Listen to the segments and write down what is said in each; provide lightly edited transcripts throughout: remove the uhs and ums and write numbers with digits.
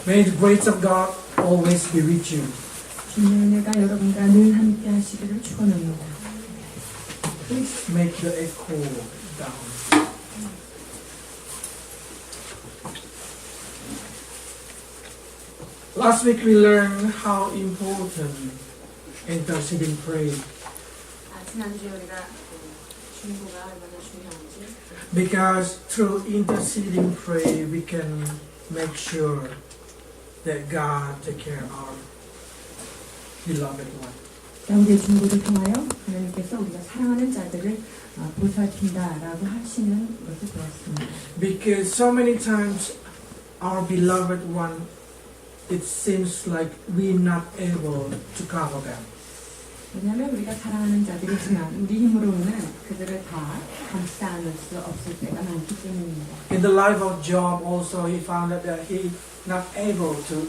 May the grace of God always be with you. 주님의 은혜가 여러분과 늘 함께 하시기를 축원합니다. Please make the echo down. Last week we learned how important interceding prayer 지난주에 우리가 중보가 얼마나 중요한지 because through interceding prayer we can make sure that God take care of our beloved one. 우리의 중보를 통하여 하나님께서 우리가 사랑하는 자들을 보살핀다라고 하시는 것을 배웠습니다. Because so many times our beloved one, it seems like we're not able to cover them. 왜냐하면 우리가 사랑하는 자들이지만 우리 힘으로는 그들을 다 감싸 안을 수 없을 때가 많기 때문입니다. In the life of Job also he found out that he not able to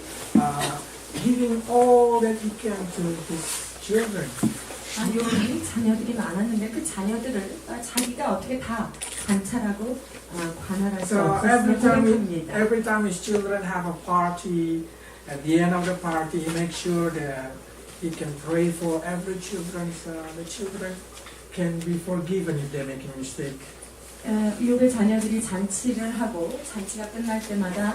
giving all that he can to his children. 요압이 자녀들이 많았는데 그 자녀들을 자기가 어떻게 다 관찰하고 관할할 수 So 없었음을 고백합니다. every time his children have a party, at the end of the party he makes sure that he can pray for every children so the children can be forgiven if they make a mistake. 요압의 자녀들이 잔치를 하고 잔치가 끝날 때마다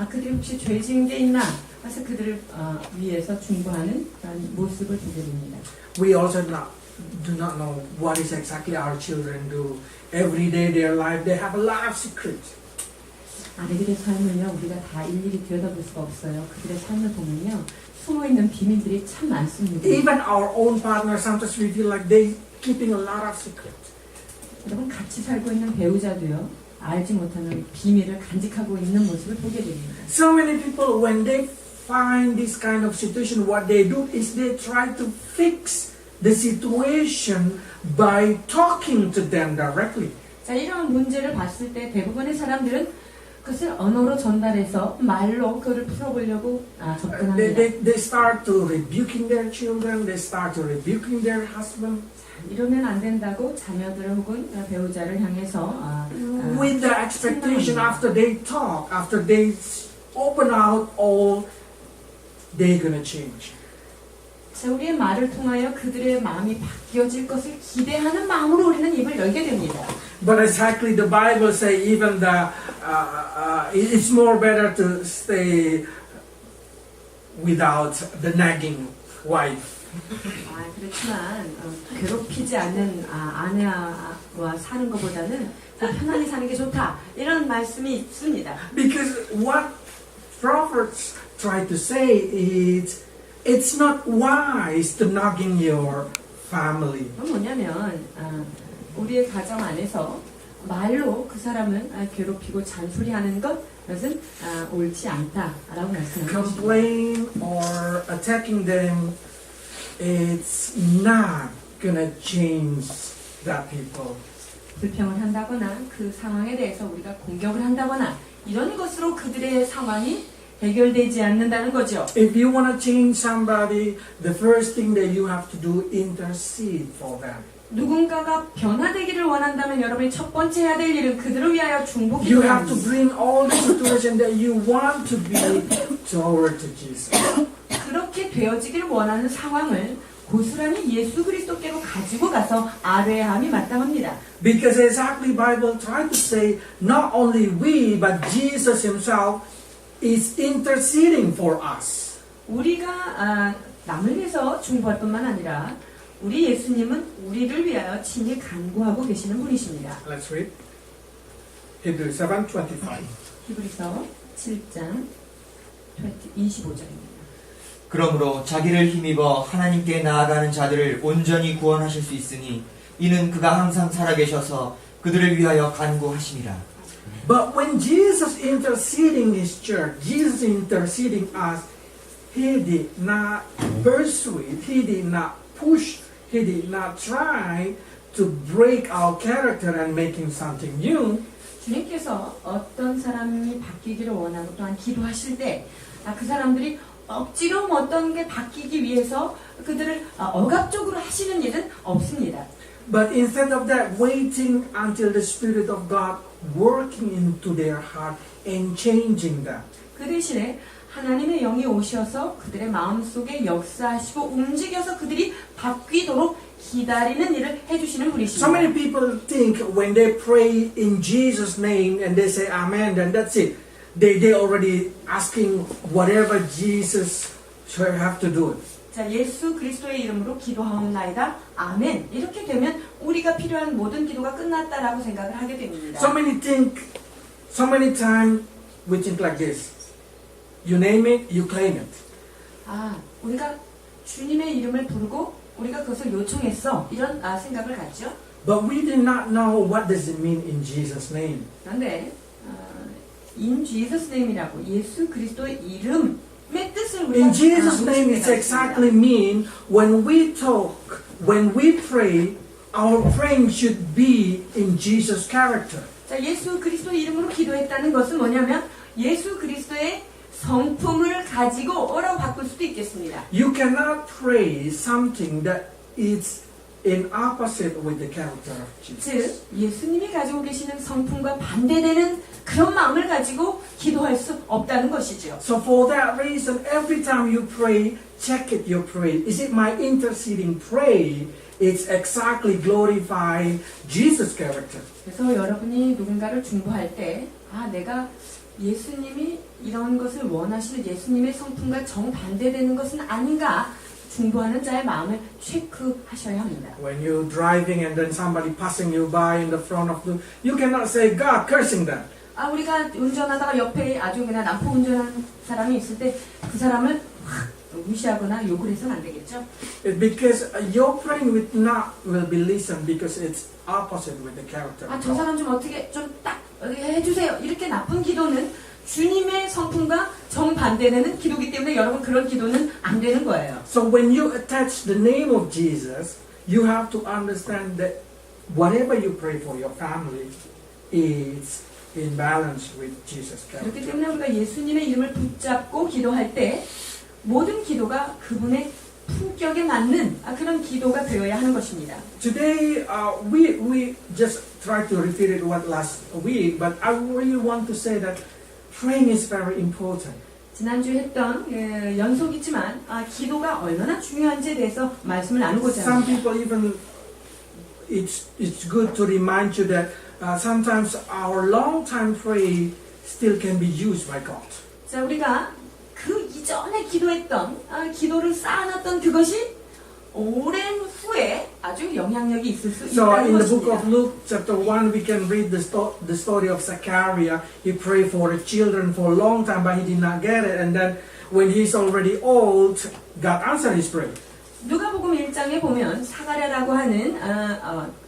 그들이 혹시 죄 지은 게 있나 그래서 그들을 위해서 중보하는 그런 모습을 보게 됩니다. We also do not know what is exactly our children do. Every day their life they have a lot of secrets. 아이들의 삶을요 우리가 다 일일이 들여다볼 수가 없어요. 그들의 삶을 보면요 숨어 있는 비밀들이 참 많습니다. Even our own partner sometimes we feel like they keeping a lot of secrets. 여러분 같이 살고 있는 배우자도요 알지 못하는 비밀을 간직하고 있는 모습을 보게 됩니다. So many people when they find this kind of situation what they do is they try to fix the situation by talking to them directly. 자 이런 문제를 봤을 때 대부분의 사람들은 그것을 언어로 전달해서 말로 그를 풀어보려고 접근합니다. They start to rebuking their children, they start to rebuking their husband. 이러면 안 된다고 자녀들 혹은 배우자를 향해서 with the expectation after they talk, after they open out all, they're gonna change. 자, 우리의 말을 통하여 그들의 마음이 바뀌어질 것을 기대하는 마음으로 우리는 입을 열게 됩니다. But exactly the Bible say even it's more better to stay without the nagging wife. 그렇지만 괴롭히지 않는 아내와 사는 것보다는 편안히 사는 게 좋다 이런 말씀이 있습니다. Because what prophets try to say is it's not wise to nagging your family. 그건 뭐냐면 우리의 가정 안에서 말로 그 사람을 괴롭히고 잔소리하는 그것은 옳지 않다라고 말씀합니다. Complain or attacking them, it's not gonna change that people. 불평을 한다거나 그 상황에 대해서 우리가 공격을 한다거나 이런 것으로 그들의 상황이 해결되지 않는다는 거죠. If you want to change somebody, the first thing that you have to do intercede for them. 누군가가 변화되기를 원한다면 여러분이 첫 번째 해야 될 일은 그들을 위하여 You 중보기도하는 have to bring all the situation that you want to be toward to Jesus. 그렇게 되어지기를 원하는 상황을 고스란히 예수 그리스도께로 가지고 가서 아뢰함이 마땅합니다. Because exactly Bible try to say not only we but Jesus himself is interceding for us. 우리가 남을 위해서 중보할 뿐만 아니라 우리 예수님은 우리를 위하여 친히 간구하고 계시는 분이십니다. Let's read. Hebrews 7:25. 히브리서 7장 25절입니다. 그러므로 자기를 힘입어 하나님께 나아가는 자들을 온전히 구원하실 수 있으니 이는 그가 항상 살아계셔서 그들을 위하여 간구하심이라. But when Jesus interceding his church, Jesus interceding us, he did not persuade, he did not push, he did not try to break our character and making something new. 주님께서 어떤 사람이 바뀌기를 원하고 또한 기도하실 때 그 사람들이 억지로 어떤 게 바뀌기 위해서 그들을 억압적으로 하시는 일은 없습니다. But instead of that, waiting until the Spirit of God working into their heart and changing them. 그 대신에 하나님의 영이 오셔서 그들의 마음속에 역사하시고 움직여서 그들이 바뀌도록 기다리는 일을 해주시는 분이십니다. So many people think when they pray in Jesus' name and they say Amen, then that's it. They already asking whatever Jesus should have to do. 자, 예수 그리스도의 이름으로 기도하옵나이다. 아멘. 이렇게 되면 우리가 필요한 모든 기도가 끝났다라고 생각을 하게 됩니다. So many times we think like this. You name it, you claim it. 아, 우리가 주님의 이름을 부르고 우리가 그것을 요청했어. 이런 생각을 갖죠. But we did not know what does it mean in Jesus' name. 그런데 in Jesus name이라고 예수 그리스도의 이름의 뜻을 우리가 In Jesus' name, it's exactly mean when we talk, when we pray, our praying should be in Jesus' character. 자, 예수 그리스도의 이름으로 기도했다는 것은 뭐냐면 예수 그리스도의 성품을 가지고 뭐라고 바꿀 수도 있겠습니다. You cannot pray something that is in opposite with the character of Jesus. 즉 예수님이 가지고 계시는 성품과 반대되는 그런 마음을 가지고 기도할 수 없다는 것이죠. So for that reason, every time you pray, check it, your prayer. Is it my interceding prayer? It's exactly glorifying Jesus' character. 그래서 여러분이 누군가를 중보할 때 내가 예수님이 이런 것을 원하시는 예수님의 성품과 정반대되는 것은 아닌가 중보하는 자의 마음을 체크하셔야 합니다. When you're driving and then somebody passing you by in the front of the, you cannot say God cursing them. 우리가 운전하다가 옆에 아주 그냥 난폭 운전하는 사람이 있을 때 그 사람을 확 무시하거나 욕을 해서는 안 되겠죠. It's because your praying with not will be listened because it's opposite with the character. of 저 God. 사람 좀 어떻게 좀 딱 해주세요. 이렇게 나쁜 기도는 주님의 성품과 정반대되는 기도기 때문에 여러분 그런 기도는 안 되는 거예요. So when you attach the name of Jesus, you have to understand that whatever you pray for your family is in balance with Jesus' 그렇기 character. 때문에 우리가 예수님의 이름을 붙잡고 기도할 때 모든 기도가 그분의 품격에 맞는 그런 기도가 되어야 하는 것입니다. Today, we just try to repeat it what last week, but I really want to say that praying is very important. 지난주에 했던 연속이지만 기도가 얼마나 중요한지에 대해서 말씀을 나누고자 Some 합니다. people even, it's good to remind you that sometimes our long time prayer still can be used by God. 자, 우리가 그 이전에 기도했던 기도를 쌓아놨던 그것이 오랜 후에 아주 영향력이 있을 수 So 있다는 in the book 것입니다. of Luke chapter 1 we can read the story of Zechariah. He prayed for the children for a long time but he did not get it, and then when he's already old, God answered his prayer. 누가복음 1장에 보면 사가랴라고 하는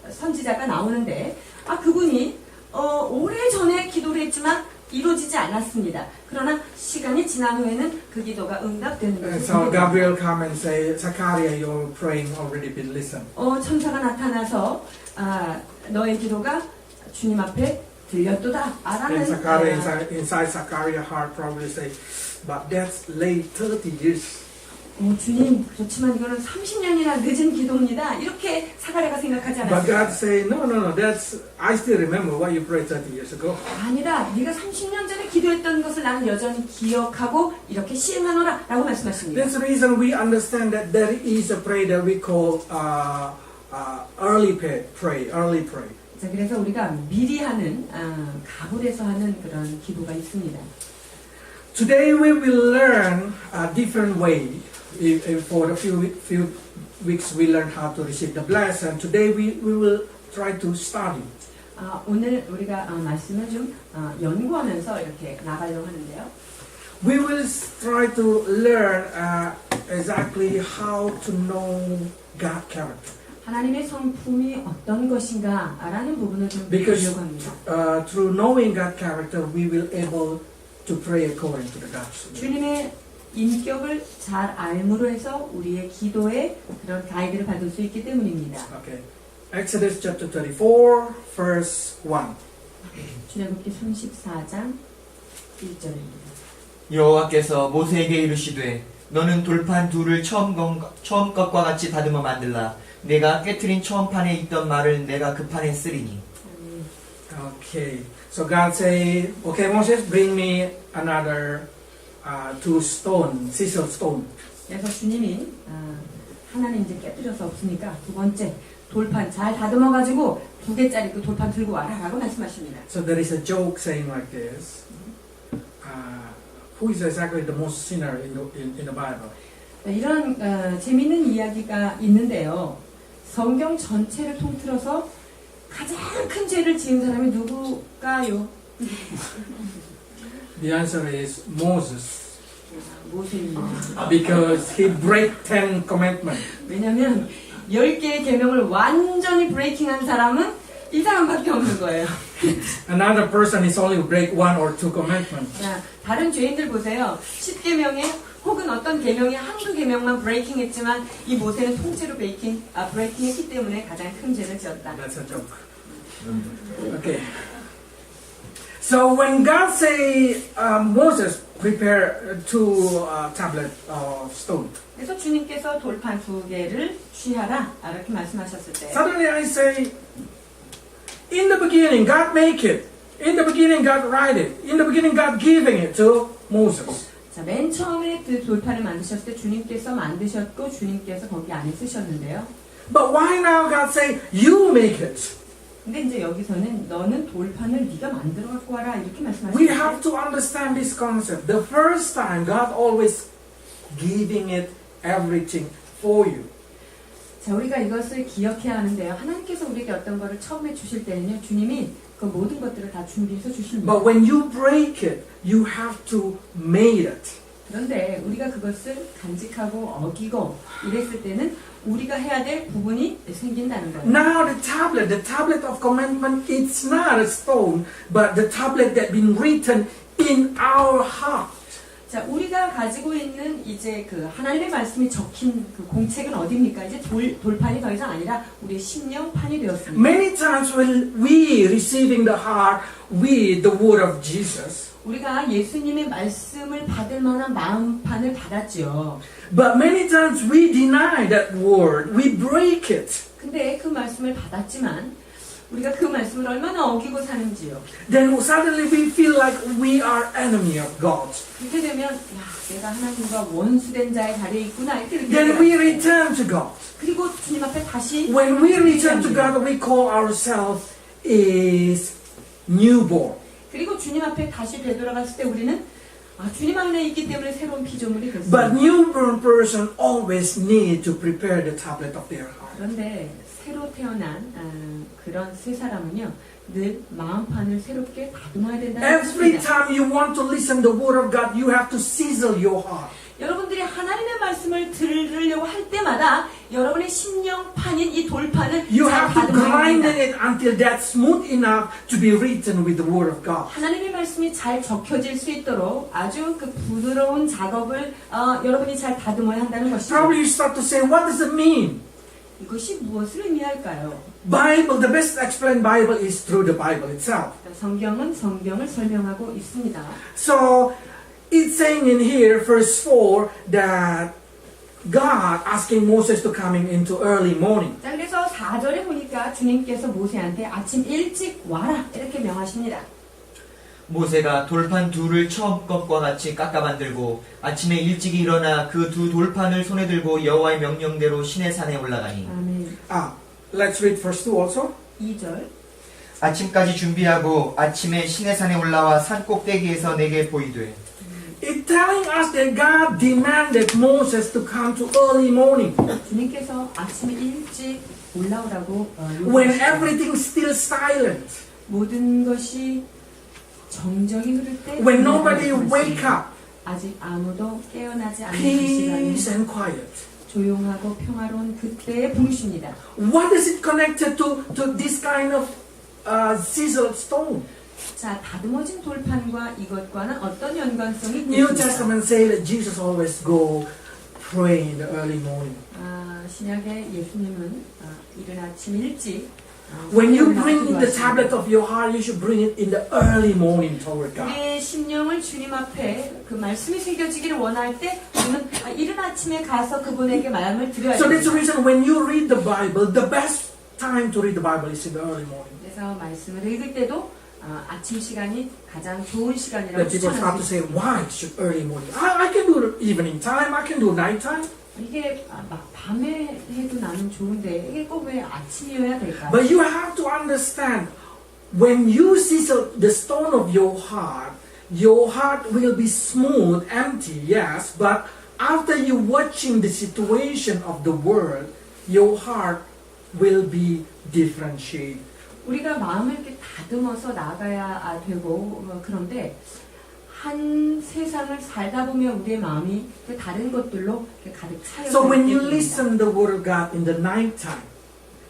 선지자가 나오는데 그분이 오래전에 기도를 했지만 이루어지지 않았습니다. 그러나 시간이 지난 후에는 그 기도가 응답되는 And so 것입니다. Gabriel come and say, Zechariah, your praying already been listened. 천사가 나타나서 너의 기도가 주님 앞에 들렸도다. And Zechariah inside Zechariah's heart probably say, but that's late 30 years. 주님, 그렇지만 이거는 30년이나 늦은 기도입니다. 이렇게 사가랴가 생각하지 But God 않았어요. say, no, that's, I still remember what you prayed 30 years ago. 아니다. 네가 30년 전에 기도했던 것을 나는 여전히 기억하고 이렇게 시행하노라 라고 말씀하십니다. That's the reason we understand that there is a prayer that we call early pray. 자, 그래서 우리가 미리 하는, 가불에서 하는 그런 기도가 있습니다. Today we will learn a different way. For a few weeks we learned how to receive the blessing. Today we will try to study. 오늘 우리가 말씀을 좀 연구하면서 이렇게 나가려고 하는데요. We will try to learn exactly how to know God's character. 하나님의 성품이 어떤 것인가 라는 부분을 좀 Because 배우려고 합니다. through knowing God's character, we will able to pray according to the God's will. 주님의 인격을 잘 알므로 해서 우리의 기도에 그런 가이드를 받을 수 있기 때문입니다. Okay. Exodus chapter 34, verse 1. 출애굽기 34장 1절입니다. 여호와께서 모세에게 이르시되 너는 돌판 둘을 처음 것과 같이 다듬어 만들라. 내가 깨트린 처음 판에 있던 말을 내가 그 판에 쓰리니. Okay. So God say, okay, Moses, bring me another two stone, scissor stone. 그래서 주님이 하나는 이제 깨뜨려서 없으니까 두 번째 돌판 잘 다듬어 가지고 2개짜리 그 돌판 들고 와라라고 말씀하십니다. So there is a joke saying like this. Who is exactly the most sinner in the Bible? 이런 재미있는 이야기가 있는데요. 성경 전체를 통틀어서 가장 큰 죄를 지은 사람이 누구일까요? The answer is Moses. 모세입니다. Because he break 10 commandments. 왜냐하면 10개의 계명을 완전히 브레이킹한 사람은 이 사람밖에 없는 거예요. Another person is only break 1 or 2 commandments. 자, 다른 죄인들 보세요. 10계명에 혹은 어떤 계명에 한두 계명만 브레이킹했지만 이 모세는 통째로 브레이킹했기 때문에 가장 큰 죄를 지었다. That's a joke. Okay. So when God say Moses prepare 2 tablet of stone, 그래서 주님께서 돌판 2개를 취하라 이렇게 말씀하셨을 때 suddenly I say, in the beginning God make it. In the beginning God write it. In the beginning God giving it to Moses. 자, 맨 처음에 그 돌판을 만드셨을 때 주님께서 만드셨고 주님께서 거기 안에 쓰셨는데요. But why now God say you make it? 근데 이제 여기서는 너는 돌판을 네가 만들어 갖고 와라 이렇게 We 말씀하시는데 have to understand this concept. The first time God always giving it everything for you. 자, 우리가 이것을 기억해야 하는데요. 하나님께서 우리에게 어떤 거를 처음에 주실 때는요. 주님이 그 모든 것들을 다 준비해서 주십니다. But when you break it, you have to make it. 그런데 우리가 그것을 간직하고 어기고 이랬을 때는 우리가 해야 될 부분이 생긴다는 거예요. Now the tablet of commandment, it's not a stone, but the tablet that been written in our heart. 자, 우리가 가지고 있는 이제 그 하나님의 말씀이 적힌 그 공책은 어디입니까? 이제 돌판이 더 이상 아니라 우리의 심령판이 되었습니다. Many times when we receiving the heart with the word of Jesus, 우리가 예수님의 말씀을 받을 만한 마음판을 받았죠. but many times we deny that word, we break it. 근데 그 말씀을 받았지만 우리가 그 말씀을 얼마나 어기고 사는지요. Then suddenly we feel like we are enemy of God. 그렇게 되면 야, 내가 하나님과 원수된 자의 자리에 있구나 이렇게 Then 느껴요. we return to God. 그리고 주님 앞에 다시 When we return to God, we call ourselves is newborn. 그리고 주님 앞에 다시 되돌아갔을 때 우리는 주님 안에 있기 때문에 새로운 피조물이 됐습니다. But newborn person always need to prepare the tablet of their heart. 그런데 새로 태어난 그런 세 사람은요 늘 마음판을 새롭게 다듬어야 된다는 Every 것입니다. time you want to listen the word of God, you have to sizzle your heart. 여러분들이 하나님의 말씀을 들으려고 할 때마다 여러분의 심령판인 이 돌판을 You 잘 have to 다듬어야 grind 됩니다. it until that's smooth enough to be written with the word of God. 하나님의 말씀이 잘 적혀질 수 있도록 아주 그 부드러운 작업을 여러분이 잘 다듬어야 한다는 것이죠. Probably you start to say, what does it mean? 이것이 무엇을 의미할까요? Bible, the best explained Bible is through the Bible itself. 성경은 성경을 설명하고 있습니다. So it's saying in here, verse 4, that God asking Moses to come into early morning. 자, 그래서 4절에 보니까 주님께서 모세한테 아침 일찍 와라 이렇게 명하십니다. 모세가 돌판 2를 처음 것과 같이 깎아 만들고 아침에 일찍이 일어나 그 2 돌판을 손에 들고 여호와의 명령대로 시내 산에 올라가니 아멘. Let's read verse 2 also. 2절. 아침까지 준비하고 아침에 시내 산에 올라와 산 꼭대기에서 내게 보이되 It's telling us that God demanded Moses to come to early morning 주님께서 아침에 일찍 올라오라고 when 요구하시죠. everything's still silent, 모든 것이 정적이 흐를 때 when nobody wake up, 아직 아무도 깨어나지 않는 그 peace 시간에 and quiet. 조용하고 평화로운 그때에 부르십니다. What is it connected to this kind of sizzled stone? 자, 다듬어진 돌판과 이것과는 어떤 연관성이 New 있습니까? Testament say that Jesus always go pray in the early morning. 신약의 예수님은 이른 아침 일찍 When you 성경을 bring in the 기도하십니다. tablet of your heart, you should bring it in the early morning toward God. 우리의 심령을 주님 앞에 그 말씀이 새겨지기를 원할 때 우리는 이른 아침에 가서 그분에게 마음을 드려야 So that's the 됩니다. reason when you read the Bible, the best time to read the Bible is in the early morning. 그래서 말씀을 읽을 때도 아침 시간이 가장 좋은 시간이라고 That people start 추천할 to 수 say, 있습니다. why should early morning? I can do evening time, I can do night time. 이게 막 밤에 해도 나는 좋은데 이게 꼭 왜 아침이어야 될까요? But you have to understand, when you sizzle the stone of your heart will be smooth, empty, yes, but after you watching the situation of the world, your heart will be different shape. 우리가 마음을 이렇게 다듬어서 나가야 되고 그런데 한 세상을 살다 보면 우리의 마음이 그 다른 것들로 이렇게 가득 차요. So when you listen the word of God in the night time,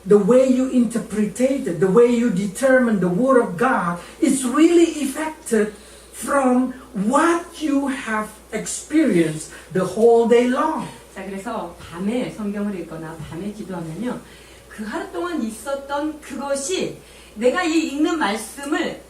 the way you interpret it, the way you determine the word of God is really affected from what you have experienced the whole day long. 자, 그래서 밤에 성경을 읽거나 밤에 기도하면요, 그 하루 동안 있었던 그것이 내가 이 읽는 말씀을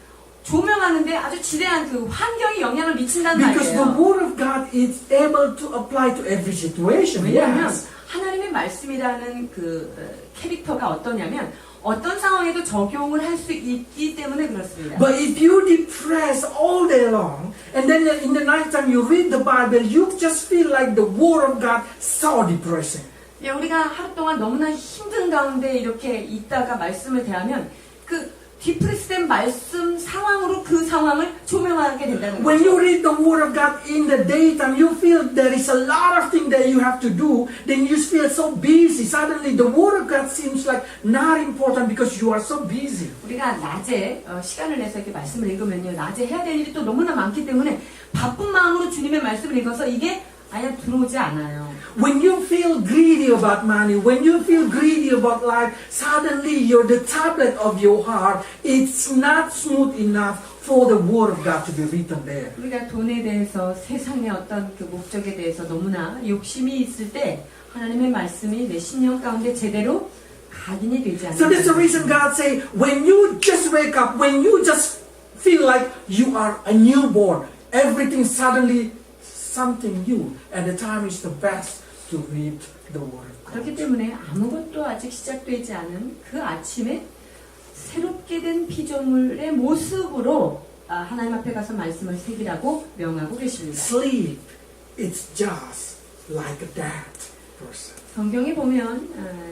조명하는데 아주 지대한 그 환경에 영향을 미친다는 Because the 말이에요. word of God is able to apply to every situation. 왜냐하면 Yes. 하나님의 말씀이라는 그 캐릭터가 어떠냐면 어떤 상황에도 적용을 할 수 있기 때문에 그렇습니다. But if you depress all day long, and then in the night time you read the Bible, you just feel like the word of God so depressing. 예, 우리가 하루 동안 너무나 힘든 가운데 이렇게 있다가 말씀을 대하면 그 디프레스된 말씀 상황으로 그 상황을 조명하게 된다는 When you 거죠. read the Word of God in the daytime, you feel there is a lot of things that you have to do. Then you feel so busy. Suddenly, the Word of God seems like not important because you are so busy. 우리가 낮에 시간을 내서 이렇게 말씀을 읽으면요, 낮에 해야 될 일이 또 너무나 많기 때문에 바쁜 마음으로 주님의 말씀을 읽어서 이게 아예 들어오지 않아요. When you feel greedy about money, when you feel greedy about life, suddenly the tablet of your heart, it's not smooth enough for the Word of God to be written there. 우리가 돈에 대해서 세상의 어떤 그 목적에 대해서 너무나 욕심이 있을 때 하나님의 말씀이 내 심령 가운데 제대로 각인이 되지 않는 So that's the reason God say, when you just wake up, when you just feel like you are a newborn, everything suddenly something new, and the time is the best to read the Word of God. 그렇기 때문에 아무것도 아직 시작되지 않은 그 아침에 새롭게 된 피조물의 모습으로 하나님 앞에 가서 말씀을 새기라고 명하고 계십니다. Sleep, it's just like a dead person. 성경에 보면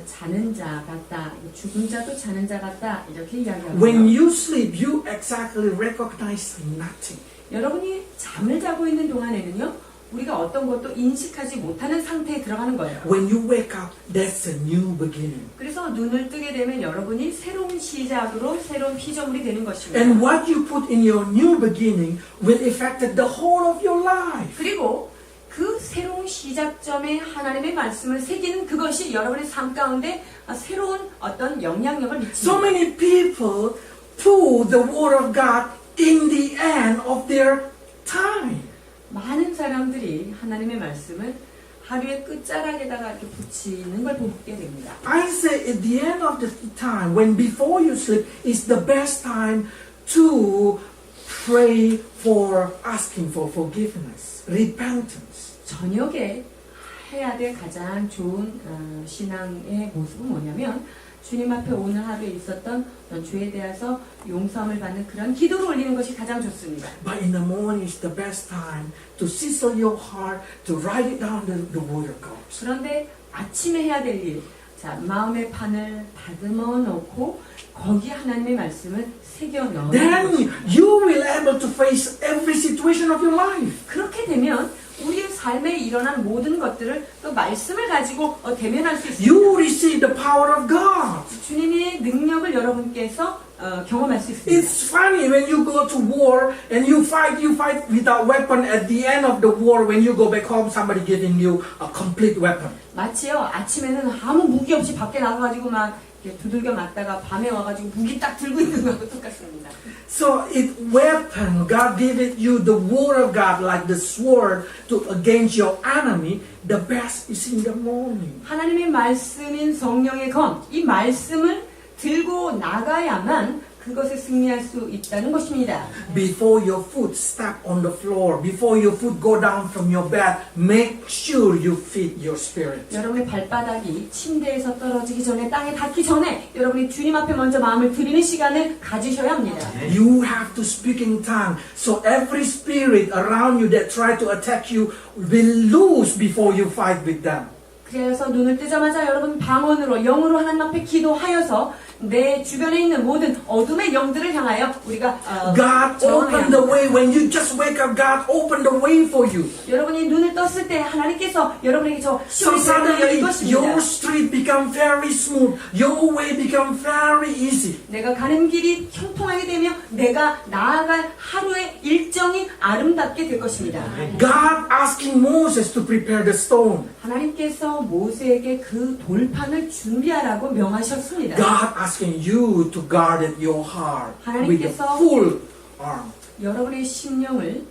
자는 자 같다, 죽은 자도 자는 자 같다 이렇게 이야기합니다. When you sleep, you exactly recognize nothing. 여러분이 잠을 자고 있는 동안에는요, 우리가 어떤 것도 인식하지 못하는 상태에 들어가는 거예요. When you wake up, that's a new beginning. 그래서 눈을 뜨게 되면 여러분이 새로운 시작으로 새로운 피조물이 되는 것입니다. And what you put in your new beginning will affect the whole of your life. 그리고 그 새로운 시작점에 하나님의 말씀을 새기는 그것이 여러분의 삶 가운데 새로운 어떤 영향력을 미칩니다. So many people put the Word of God in the end of their time. 많은 사람들이 하나님의 말씀을 하루의 끝자락에다가 이렇게 붙이는 걸 보게 됩니다. I say at the end of the time, when before you sleep, is the best time to pray for asking for forgiveness, repentance. 저녁에 해야 될 가장 좋은 신앙의 모습은 뭐냐면 주님 앞에 오늘 하루에 있었던 어떤 죄에 대해서 용서함을 받는 그런 기도를 올리는 것이 가장 좋습니다. But in the morning is the best time to sizzle your heart, to write it down the Word of God. 그런데 아침에 해야 될 일, 자, 마음의 판을 다듬어 놓고 거기 하나님의 말씀을 새겨 넣는 Then 것입니다. you will able to face every situation of your life. 그렇게 되면 우리의 삶에 일어난 모든 것들을 또 말씀을 가지고 대면할 수 있습니다. You receive the power of God. 주님의 능력을 여러분께서 경험할 수 있습니다. It's funny when you go to war and you fight without weapon. At the end of the war, when you go back home, somebody giving you a complete weapon. 마치요, 아침에는 아무 무기 없이 밖에 나가가지고 막 이렇게 두들겨 맞다가 밤에 와가지고 무기 딱 들고 있는 거하고 똑같습니다. So it weapon, God gave it you the word of God like the sword to against your enemy. The best is in the morning. 하나님의 말씀인 성령의 검, 이 말씀을 들고 나가야만 그것에 승리할 수 있다는 것입니다. Before your foot step on the floor, before your foot go down from your bed, make sure you feed your spirit. 여러분의 발바닥이 침대에서 떨어지기 전에 땅에 닿기 전에 여러분이 주님 앞에 먼저 마음을 드리는 시간을 가지셔야 합니다. You have to speak in tongue, so every spirit around you that try to attack you will lose before you fight with them. 그래서 눈을 뜨자마자 여러분 방언으로 영으로 하나님 앞에 기도하여서 내 주변에 있는 모든 어둠의 영들을 향하여 우리가 God 저항해야 open the 합니다. way. When you just wake up, God open the way for you. 여러분이 눈을 떴을 때 하나님께서 여러분에게 저 So 시험의 문을 열린 suddenly 것입니다. your street become very smooth. Your way become very easy. 내가 가는 길이 형통하게 되며 내가 나아갈 하루의 일정이 아름답게 될 것입니다. God asking Moses to prepare the stone. 하나님께서 모세에게 그 돌판을 준비하라고 명하셨습니다. God asking you to guard your heart with a 하나님께서 full arm. 여러분의 심령을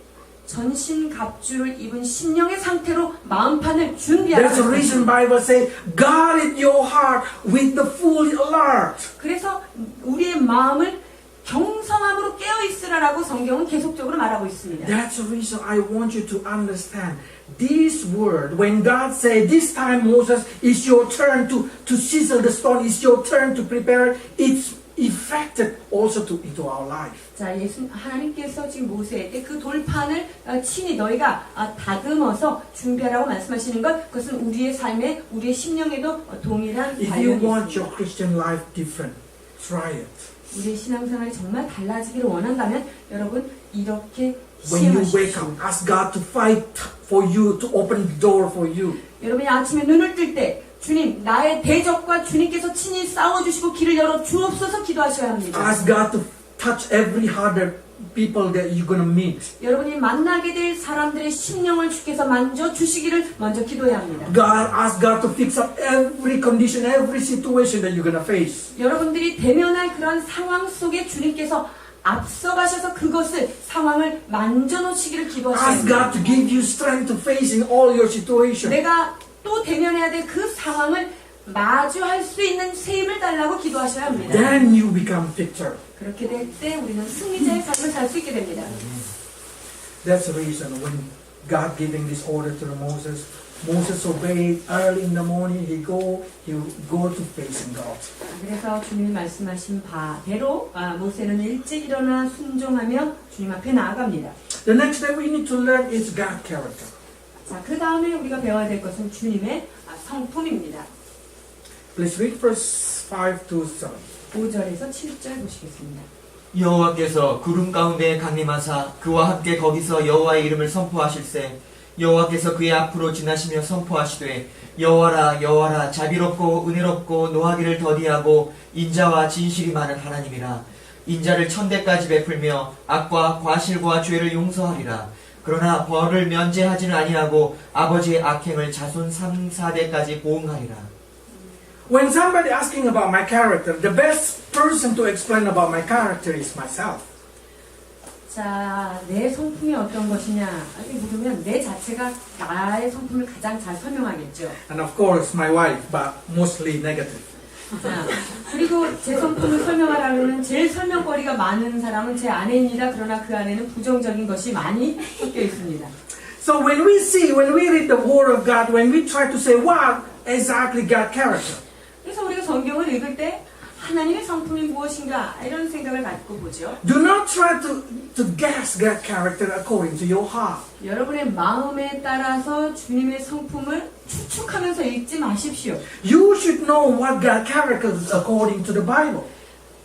전신갑주를 입은 심령의 상태로 마음판을 준비하라고 That's the reason 하셨습니다. Bible say, guard your heart with the full alert. 그래서 우리의 마음을 경성함으로 깨어 있으라라고 성경은 계속적으로 말하고 있습니다. That's the reason I want you to understand this word. When God said, this time Moses, it's your turn to chisel the stone, it's your turn to prepare, it's effective also into our life. 자, 하나님께서 지금 모세에게 그 돌판을 친히 너희가 다듬어서 준비하라고 말씀하시는 것, 그것은 우리의 삶에, 우리의 심령에도 동일한 If you 관련이 want 있습니다. your Christian life different, try it. 우리의 신앙생활이 정말 달라지기를 원한다면 여러분 이렇게 When you wake 시행하십시오. up, ask God to fight for you, to open the door for you. 여러분이 아침에 눈을 뜰 때 주님, 나의 대적과 주님께서 친히 싸워주시고 길을 열어 주옵소서 기도하셔야 합니다. Ask God to touch every heart people that you're going to meet. 여러분이 만나게 될 사람들의 심령을 주께서 만져 주시기를 먼저 기도해야 합니다. Ask God to fix up every condition, every situation that you're going to face. 여러분들이 대면할 그런 상황 속에 주님께서 앞서가셔서 그것을 상황을 만져 놓으시기를 기도하셔야 Ask God 합니다. to give you strength to face in all your situations. 내가 또 대면해야 될 그 상황을 마주할 수 있는 새 힘을 달라고 기도하셔야 합니다. Then you become victor. 그렇게 될 때 우리는 승리자의 삶을 살 수 있게 됩니다. That's the reason when God giving this order to Moses, Moses obeyed early in the morning. He go to facing God. 그래서 주님이 말씀하신 바대로 모세는 일찍 일어나 순종하며 주님 앞에 나아갑니다. The next thing we need to learn is God's character. 자, 그 다음에 우리가 배워야 될 것은 주님의 성품입니다. Please read verse 5 to 7. 5절에서 7절 보시겠습니다. 여호와께서 구름 가운데 강림하사 그와 함께 거기서 여호와의 이름을 선포하실세 여호와께서 그의 앞으로 지나시며 선포하시되 여호와라 여호와라 자비롭고 은혜롭고 노하기를 더디하고 인자와 진실이 많은 하나님이라 인자를 천대까지 베풀며 악과 과실과 죄를 용서하리라 그러나 벌을 면제하지는 아니하고 아버지의 악행을 자손 3, 4대까지 보응하리라. When somebody asking about my character, the best person to explain about my character is myself. 자, 내 성품이 어떤 것이냐 이렇게 물으면 내 자체가 나의 성품을 가장 잘 설명하겠죠. And of course my wife, but mostly negative. 자, 그리고 제 성품을 설명하라면 제일 설명거리가 많은 사람은 제 아내입니다. 그러나 그 안에는 부정적인 것이 많이 섞여 있습니다. So when we read the Word of God, when we try to say what exactly God's character, 그래서 우리가 성경을 읽을 때 하나님의 성품이 무엇인가 이런 생각을 갖고 보죠. do not try to guess God's character according to your heart. 여러분의 마음에 따라서 주님의 성품을 추측하면서 읽지 마십시오. You should know what God's character is according to the Bible.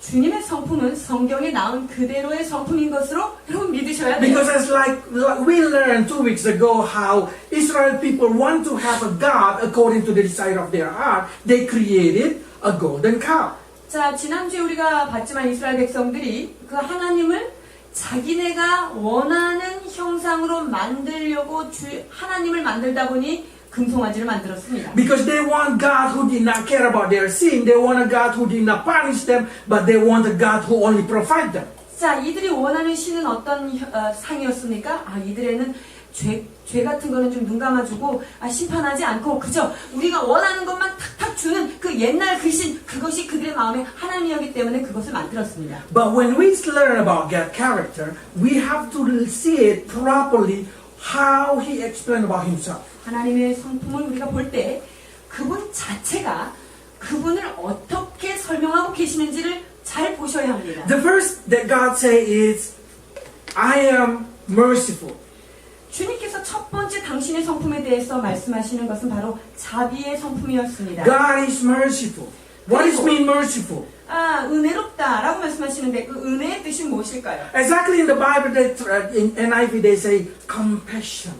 주님의 성품은 성경에 나온 그대로의 성품인 것으로 여러분 믿으셔야 돼요. Because it's like we learned 2 weeks ago how Israel people want to have a God according to the desire of their heart. They created a golden calf. 자, 지난주에 우리가 봤지만 이스라엘 백성들이 그 하나님을 자기네가 원하는 형상으로 만들려고 하나님을 만들다 보니 금송아지를 만들었습니다. Because they want God who did not care about their sin. They want a God who did not punish them, but they want a God who only provide them. 자, 이들이 원하는 신은 어떤 상이었습니까? 이들에는 죄 같은 거는 좀 눈 감아주고 심판하지 않고 그저 우리가 원하는 것만 탁탁 딱 주는 그 옛날 그 신, 그것이 그들의 마음에 하나님이었기 때문에 그것을 만들었습니다. But when we learn about God's character, we have to see it properly how He explained about Himself. 하나님의 성품을 우리가 볼 때 그분 자체가 그분을 어떻게 설명하고 계시는지를 잘 보셔야 합니다. The first that God says is, I am merciful. 주님께서 첫 번째 당신의 성품에 대해서 말씀하시는 것은 바로 자비의 성품이었습니다. God is merciful. What does mean merciful? 은혜롭다라고 말씀하시는데 그 은혜의 뜻이 무엇일까요? Exactly in the Bible, in NIV they say compassion.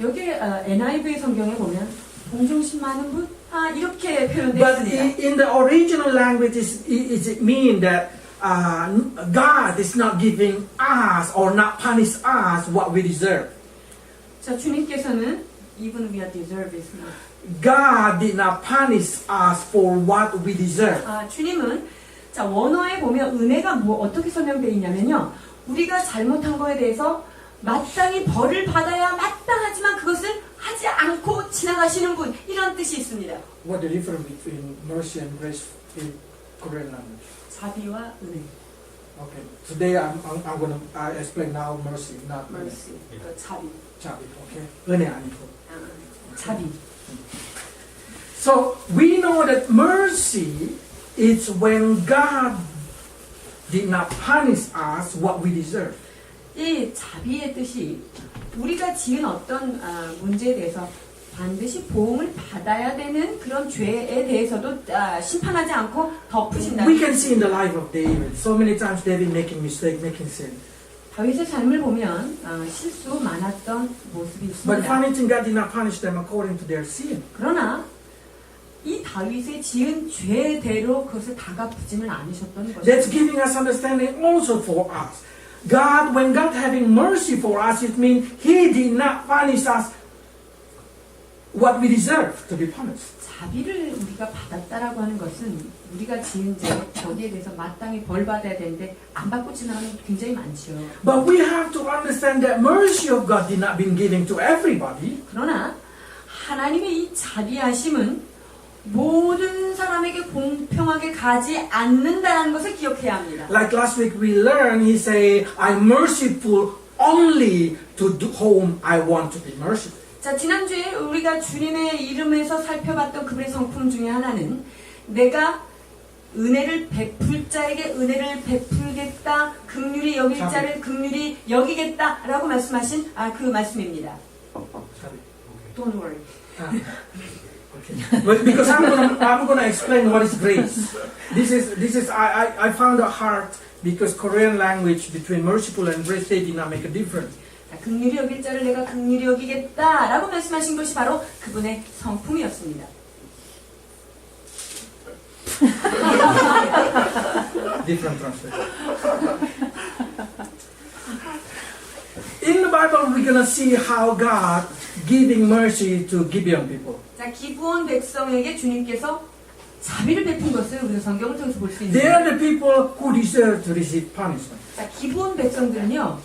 여기 NIV 성경에 보면 동정심 많은 분? 이렇게 표현되어 But 있습니다. in the original language, it mean that God is not giving us or not punish us what we deserve. 자, 주님께서는 even we are deserve is not. God did not punish us for what we deserve. 주님은 자 원어에 보면 은혜가 어떻게 설명되어 있냐면요. 우리가 잘못한 거에 대해서 마땅히 벌을 받아야 마땅하지만 그것을 하지 않고 지나가시는 분 이런 뜻이 있습니다. What the difference between mercy and grace in Korean language? 자비와 은혜. Okay. Today I'm going to explain now mercy, not mercy. 자비. 자비. Okay. 은혜 아니고. 자비. So we know that mercy is when God did not punish us what we deserve. 이 자비의 뜻이 우리가 지은 어떤 문제에 대해서 반드시 보응을 받아야 되는 그런 죄에 대해서도 심판하지 않고 덮으신다. We can see in the life of David. So many times David making mistake, making sin. 다윗의 삶을 보면 실수 많았던 모습이 But 있습니다. funny thing, God did not punish them according to their sin. 그러나 이 다윗의 지은 죄대로 그것을 다 갚지는 않으셨던 That's 것입니다. giving us understanding also for us. God, when God having mercy for us, it means He did not punish us what we deserve to be punished. 자비를 우리가 받았다라고 하는 것은 우리가 지은 죄 거기에 대해서 마땅히 벌 받아야 되는데 안 받고 지나가는 게 굉장히 많죠. But we have to understand that mercy of God did not be given to everybody. 그러나 하나님의 이 자비하심은 모든 사람에게 공평하게 가지 않는다는 것을 기억해야 합니다. Like last week we learned, He say, I'm merciful only to whom I want to be merciful. 자, 지난주에 우리가 주님의 이름에서 살펴봤던 그분의 성품 중에 하나는 내가 은혜를 베풀 자에게 은혜를 베풀겠다, 긍휼히 여길 자를 긍휼히 여기겠다라고 말씀하신 그 말씀입니다. Don't worry. Okay. But because I'm gonna explain what is grace. This is I found it hard because Korean language between merciful and grace they did not make a difference. 긍휼히 여길 자를 내가 긍휼히 여기겠다라고 말씀하신 것이 바로 그분의 성품이었습니다. Different translation. In the Bible, we're gonna see how God giving mercy to Gibeon people. 자, 기브온 백성에게 주님께서 자비를 베푼 것을 우리가 성경을 통해서 볼 수 They 있습니다. are the people who deserve to receive punishment. 자, 기브온 백성들은요.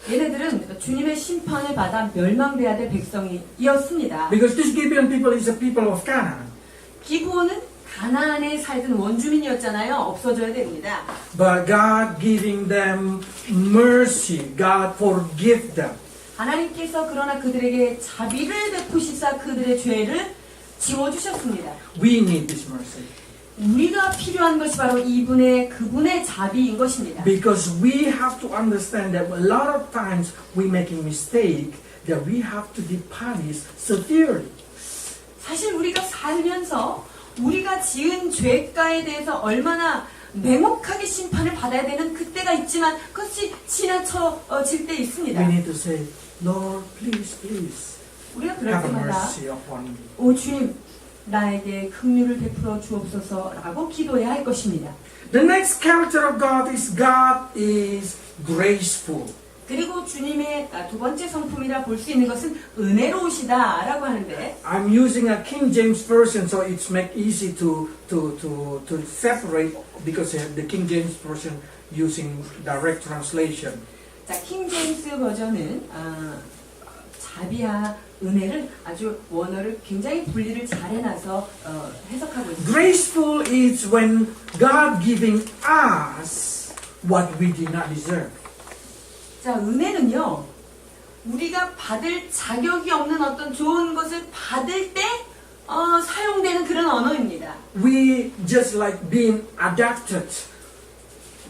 얘네들은 주님의 심판을 받아 멸망돼야 될 백성이었습니다. Because this Gibeon people is the people of Canaan. 기브온은 가나안에 살던 원주민이었잖아요. 없어져야 됩니다. But God giving them mercy, God forgive them. 하나님께서 그러나 그들에게 자비를 베푸시사 그들의 죄를 지워주셨습니다. We need this mercy. 우리가 필요한 것이 바로 그분의 자비인 것입니다. Because we have to understand that a lot of times we making mistake that we have to be punished severely. 사실 우리가 살면서 우리가 지은 죄가에 대해서 얼마나 냉혹하게 심판을 받아야 되는 그때가 있지만 그것이 지나쳐질 때 있습니다. We need to say, Lord, please, please, 우리가 그럴 have 때마다 mercy upon me. 오 주님 나에게 긍휼을 베풀어 주옵소서라고 기도해야 할 것입니다. The next character of God is graceful. 그리고 주님의 두 번째 성품이라 볼 수 있는 것은 은혜로우시다라고 하는데 I'm using a King James version, so it's make easy to separate because the King James version using direct translation. 자, 킹 제임스 버전은 은혜를 아주 원어를 굉장히 분리를 잘 해놔서 해석하고 있습니다. Graceful is when God giving us what we did not deserve. 자, 은혜는요, 우리가 받을 자격이 없는 어떤 좋은 것을 받을 때 사용되는 그런 언어입니다. We just like being adopted.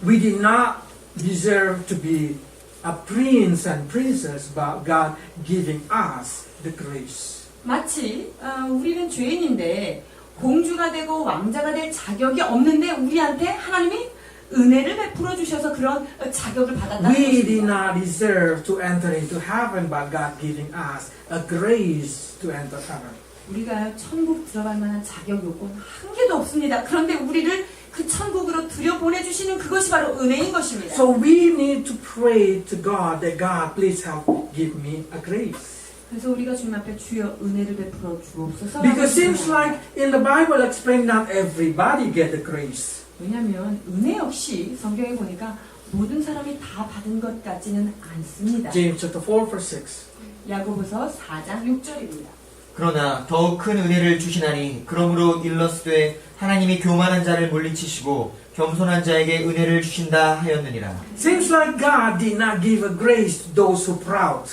We did not deserve to be a prince and princess, but God giving us the grace. 마치 우리는 죄인인데 공주가 되고 왕자가 될 자격이 없는데 우리한테 하나님이 은혜를 베풀어 주셔서 그런 자격을 받았다는 We did 것입니다. not deserve to enter into heaven, but God giving us a grace to enter heaven. 우리가 천국 들어갈 만한 자격 요건 한 개도 없습니다. 그런데 우리를 그 천국으로 들여보내주시는 그것이 바로 은혜인 것입니다. So we need to pray to God that God please help give me a grace. 그래서 우리가 주님 앞에 주여 은혜를 베풀어 주옵소서. Because it seems like in the Bible explained not everybody get the grace. 왜냐하면 은혜 역시 성경에 보니까 모든 사람이 다 받은 것 같지는 않습니다. James chapter 4 verse 6. 야고보서 4장 6절입니다. 그러나 더욱 큰 은혜를 주시나니 그러므로 일러스되 하나님이 교만한 자를 물리치시고 겸손한 자에게 은혜를 주신다 하였느니라. Seems like God did not give a grace to those who proud.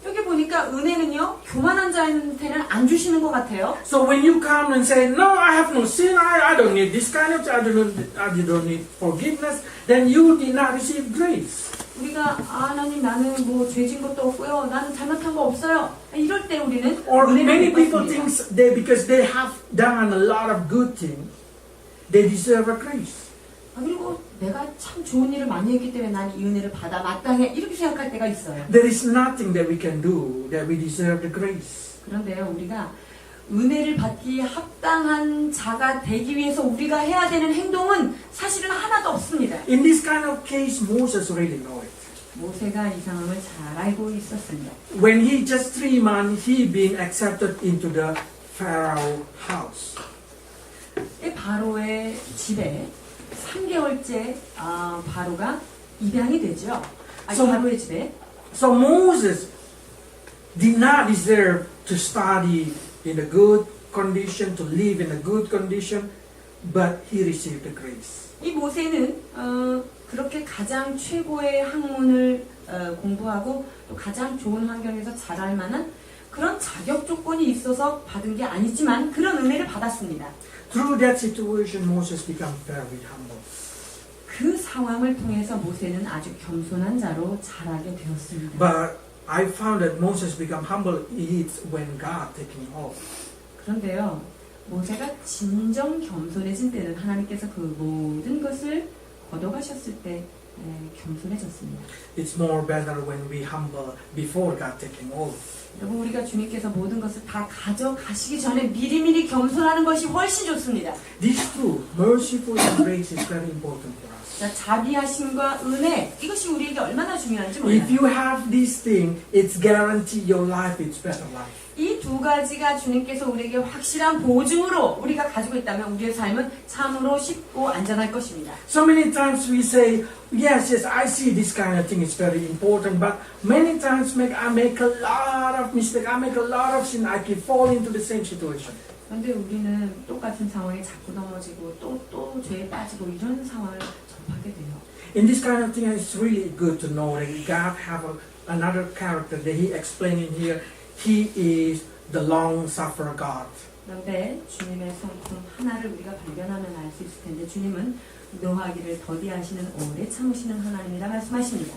여기 보니까 은혜는요 교만한 자한테는 안 주시는 것 같아요. So when you come and say, no, I have no sin, I don't need this kind of, I don't need forgiveness, then you did not receive grace. 우리가 하나님 나는 뭐 죄진 것도 없고요. 나는 잘못한 거 없어요. 이럴 때 우리는 Or many 은혜를 못 people 받습니다. think they, because they have done a lot of good things, they deserve a grace. 그리고 내가 참 좋은 일을 많이 했기 때문에 난 이 은혜를 받아 마땅해 이렇게 생각할 때가 있어요. There is nothing that we can do that we deserve the grace. 그런데요 우리가 은혜를 받기에 합당한 자가 되기 위해서 우리가 해야 되는 행동은 사실은 하나도 없습니다. In this kind of case, Moses really know it. 모세가 이 상황을 잘 알고 있었습니다. When he just 3 months, he being accepted into the Pharaoh house. 이 바로의 집에 3개월째 바로가 입양이 되죠. 바로의 집에. So Moses did not deserve to study in a good condition, to live in a good condition, but he received the grace. 이 모세는 그렇게 가장 최고의 학문을 공부하고 또 가장 좋은 환경에서 자랄 만한 그런 자격 조건이 있어서 받은 게 아니지만 그런 은혜를 받았습니다. Through that situation, Moses became very humble. 그 상황을 통해서 모세는 아주 겸손한 자로 자라게 되었습니다. But I found that Moses became humble is when God taking him off. 그런데요, 모세가 진정 겸손해진 때는 하나님께서 그 모든 것을 걷어가셨을 때 겸손해졌습니다. It's more better when we humble before God taking off. 여러분 우리가 주님께서 모든 것을 다 가져가시기 전에 미리미리 겸손하는 것이 훨씬 좋습니다. These two, merciful and grace, is very important for us. 자, 자비하심과 은혜 이것이 우리에게 얼마나 중요한지 If 몰라요. you have this thing, it's guarantee your life is better life. 이 두 가지가 주님께서 우리에게 확실한 보증으로 우리가 가지고 있다면 우리의 삶은 참으로 쉽고 안전할 것입니다. So many times we say, yes, I see this kind of thing is very important, but many times I make a lot of mistake, I make a lot of sin, I keep fall into the same situation. 그런데 우리는 똑같은 상황에 자꾸 넘어지고 또 죄에 빠지고 이런 상황을 접하게 돼요. In this kind of thing, it's really good to know that God have another character that He explained in here. He is the long-suffering God. 그런데 주님의 성품 하나를 우리가 발견하면 알 수 있을 텐데 주님은 노하기를 더디하시는 오래 참으시는 하나님이라 말씀하십니다.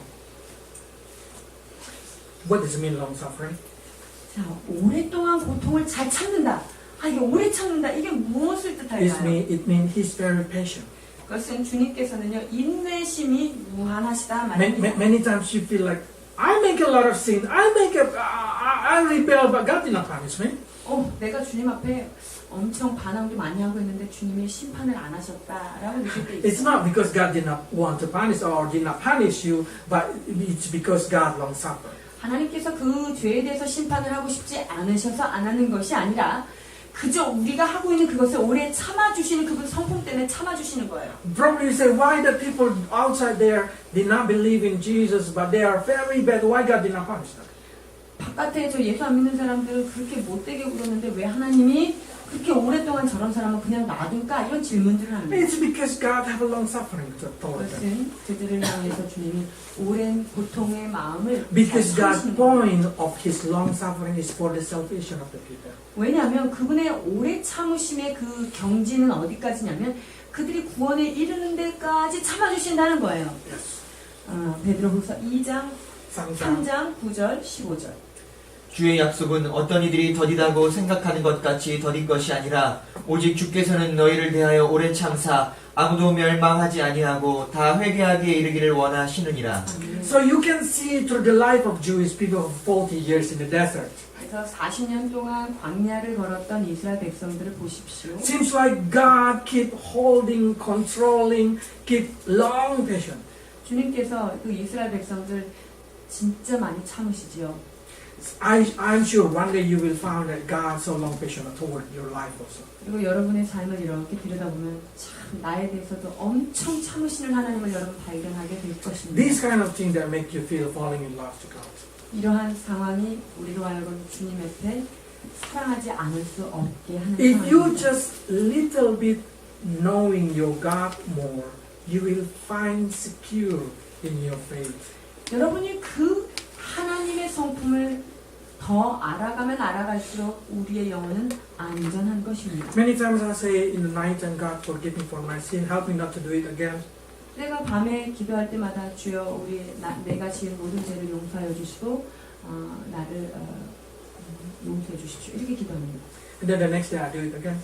What does it mean, long-suffering? 자, 오랫동안 고통을 잘 참는다. 이게 오래 참는다. 이게 무엇을 뜻할까요? It means He's very patient. 그것은 주님께서는요 인내심이 무한하시다 말입니다. Many times you feel like, I make a lot of sin, I rebel, but God did not punish me. 내가 주님 앞에 엄청 반항도 많이 하고 있는데 주님이 심판을 안 하셨다라고 느낄 때 It's 있어요. not because God did not want to punish or did not punish you, but it's because God long suffered. 하나님께서 그 죄에 대해서 심판을 하고 싶지 않으셔서 안 하는 것이 아니라 그저 우리가 하고 있는 그것을 오래 참아주시는 그분 성품 때문에 참아주시는 거예요. Probably you say, why the people outside there did not believe in Jesus, but they are very bad. Why God did not punish them? 바깥에 저 예수 안 믿는 사람들 그렇게 못되게 굴었는데 왜 하나님이 그렇게 오랫동안 저런 사람을 그냥 놔둘까? 이런 질문들을 합니다. It's because God have a long suffering toward them. 그것은 그들을 향해서 주님이 오랜 고통의 마음을 Because God's 참으시는 거예요. point of His long suffering is for the salvation of the people. 왜냐하면 그분의 오래 참으심의 그 경지는 어디까지냐면 그들이 구원에 이르는 데까지 참아주신다는 거예요. Yes. 베드로후서 2장, 3장. 3장 9절, 15절. 주의 약속은 어떤 이들이 더디다고 생각하는 것 같이 더딘 것이 아니라 오직 주께서는 너희를 대하여 오래 참사 아무도 멸망하지 아니하고 다 회개하기에 이르기를 원하시느니라. So you can see through the life of Jewish people for 40 years in the desert. 그래서 40년 동안 광야를 걸었던 이스라엘 백성들을 보십시오. Seems like God keep holding, controlling, keep long patient. 주님께서 그 이스라엘 백성들 진짜 많이 참으시지요. I'm sure one day you will find that God so long patient toward your life also. 그리고 여러분의 삶을 이렇게 들여다보면 참 나에 대해서도 엄청 참으시는 하나님을 여러분 발견하게 될 것입니다. These kind of things that make you feel falling in love to God. 이러한 상황이 우리로 하여금 주님 앞에 사랑하지 않을 수 없게 하는 If you 상황입니다. just little bit knowing your God more, you will find secure in your faith. 여러분이 그 하나님의 성품을 더 알아가면 알아갈수록 우리의 영혼은 안전한 것입니다. Many times I say in the night, and God forgive me for my sin, help me not to do it again. 내가 밤에 기도할 때마다 주여 내가 지은 모든 죄를 용서하여 주시고 나를 용서해 주십시오. 이렇게 기도합니다. And then the next day I do it again.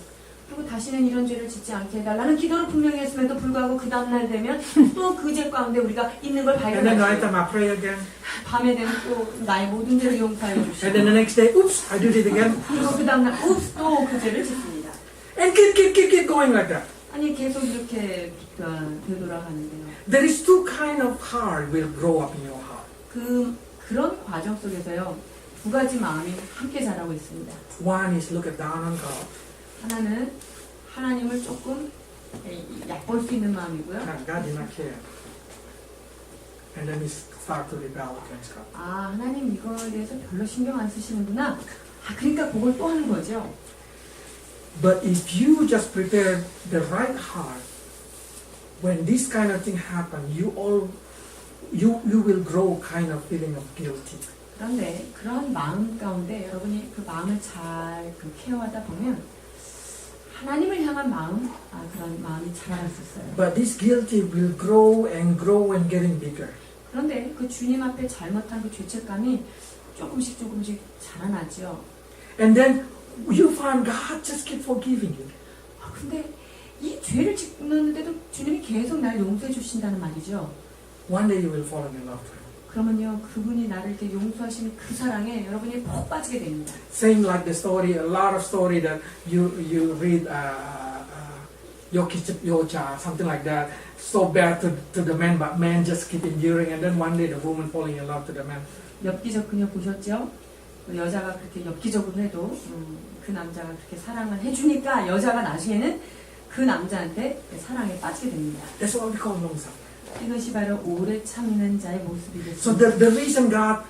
그리고 다시는 이런 죄를 짓지 않게 해달라는 기도를 분명히 했음에도 불구하고 그 다음날 되면 또 그 죄 가운데 우리가 있는 걸 And then night 발견하죠. time I pray again. 밤에 되면 또 나의 모든 죄를 용서하여 And then the 주시고 next day, oops, I did it again. 그리고 그 다음날 또 그 죄를 짓습니다. And keep going like that. 아니 계속 이렇게 되돌아가는데요. There is two kind of heart will grow up in your heart. 그런 과정 속에서요. 두 가지 마음이 함께 자라고 있습니다. One is look down on God. 하나는 하나님을 조금 얕볼 수 있는 마음이고요. And God did not care. And then we start to rebel against God. 아, 하나님 이거에 대해서 별로 신경 안 쓰시는구나. 그러니까 그걸 또 하는 거죠. But if you just prepare the right heart, when this kind of thing happen, you will grow kind of feeling of guilty. 그런데 그런 마음 가운데 여러분이 그 마음을 잘 케어하다 보면 하나님을 향한 마음, 그런 마음이 자랄 수 있어요. But this guilty will grow and getting bigger. 그런데 그 주님 앞에 잘못한 그 죄책감이 조금씩 자라나죠. And then you find God just keep forgiving you. 근데 이 죄를 짓는데도 주님이 계속 날 용서해 주신다는 말이죠. One day you will fall in love with Him. 그러면요, 그분이 나를 이렇게 용서하시는 그 사랑에 여러분이 푹 빠지게 됩니다. Same like the story, a lot of story that you read, Yocha, something like that. So bad to the man, but man just keep enduring, and then one day the woman falling in love to the man. 엽기적 그녀 보셨죠? 그 여자가 그렇게 엽기적으로 해도 그 남자가 그렇게 사랑을 해주니까 여자가 나중에는 그 남자한테 사랑에 빠지게 됩니다. That's what we call long suffering. 이것이 바로 오래 참는 자의 So 모습이겠습니다. the reason God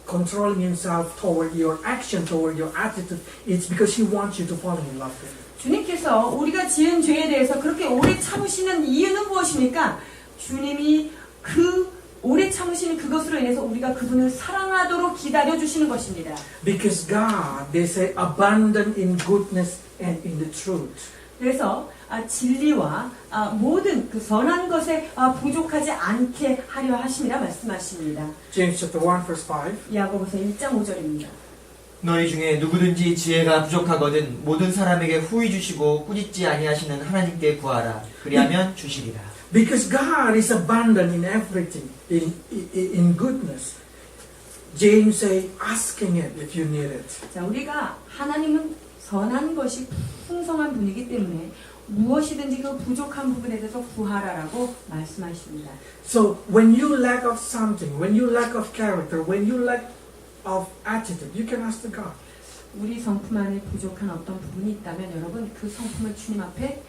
controlling Himself toward your action, toward your attitude, is because He wants you to fall in love with Him. 주님께서 우리가 지은 죄에 대해서 그렇게 오래 참으시는 이유는 무엇입니까? 주님이 그 오래 참으시는 그것으로 인해서 우리가 그분을 사랑하도록 기다려주시는 것입니다. Because God, they say, abundant in goodness and in the truth. 그래서 진리와 모든 그 선한 것에 부족하지 않게 하려 하심이라 말씀하십니다. James chapter 1 verse 5. 야고보서 1장 5절입니다. 너희 중에 누구든지 지혜가 부족하거든 모든 사람에게 후히 주시고 꾸짖지 아니하시는 하나님께 구하라. 그리하면 주시리라. Because God is abundant in everything, in goodness. James say, asking it if you need it. 자, 우리가 하나님은 선한 것이 풍성한 분이기 때문에 무엇이든지 그 부족한 부분에 대해서 구하라라고 말씀하십니다. So when you lack of something, when you lack of character, when you lack of attitude, you can ask the God. 우리 성품 안에 부족한 어떤 부분이 있다면 여러분 그 성품을 주님 앞에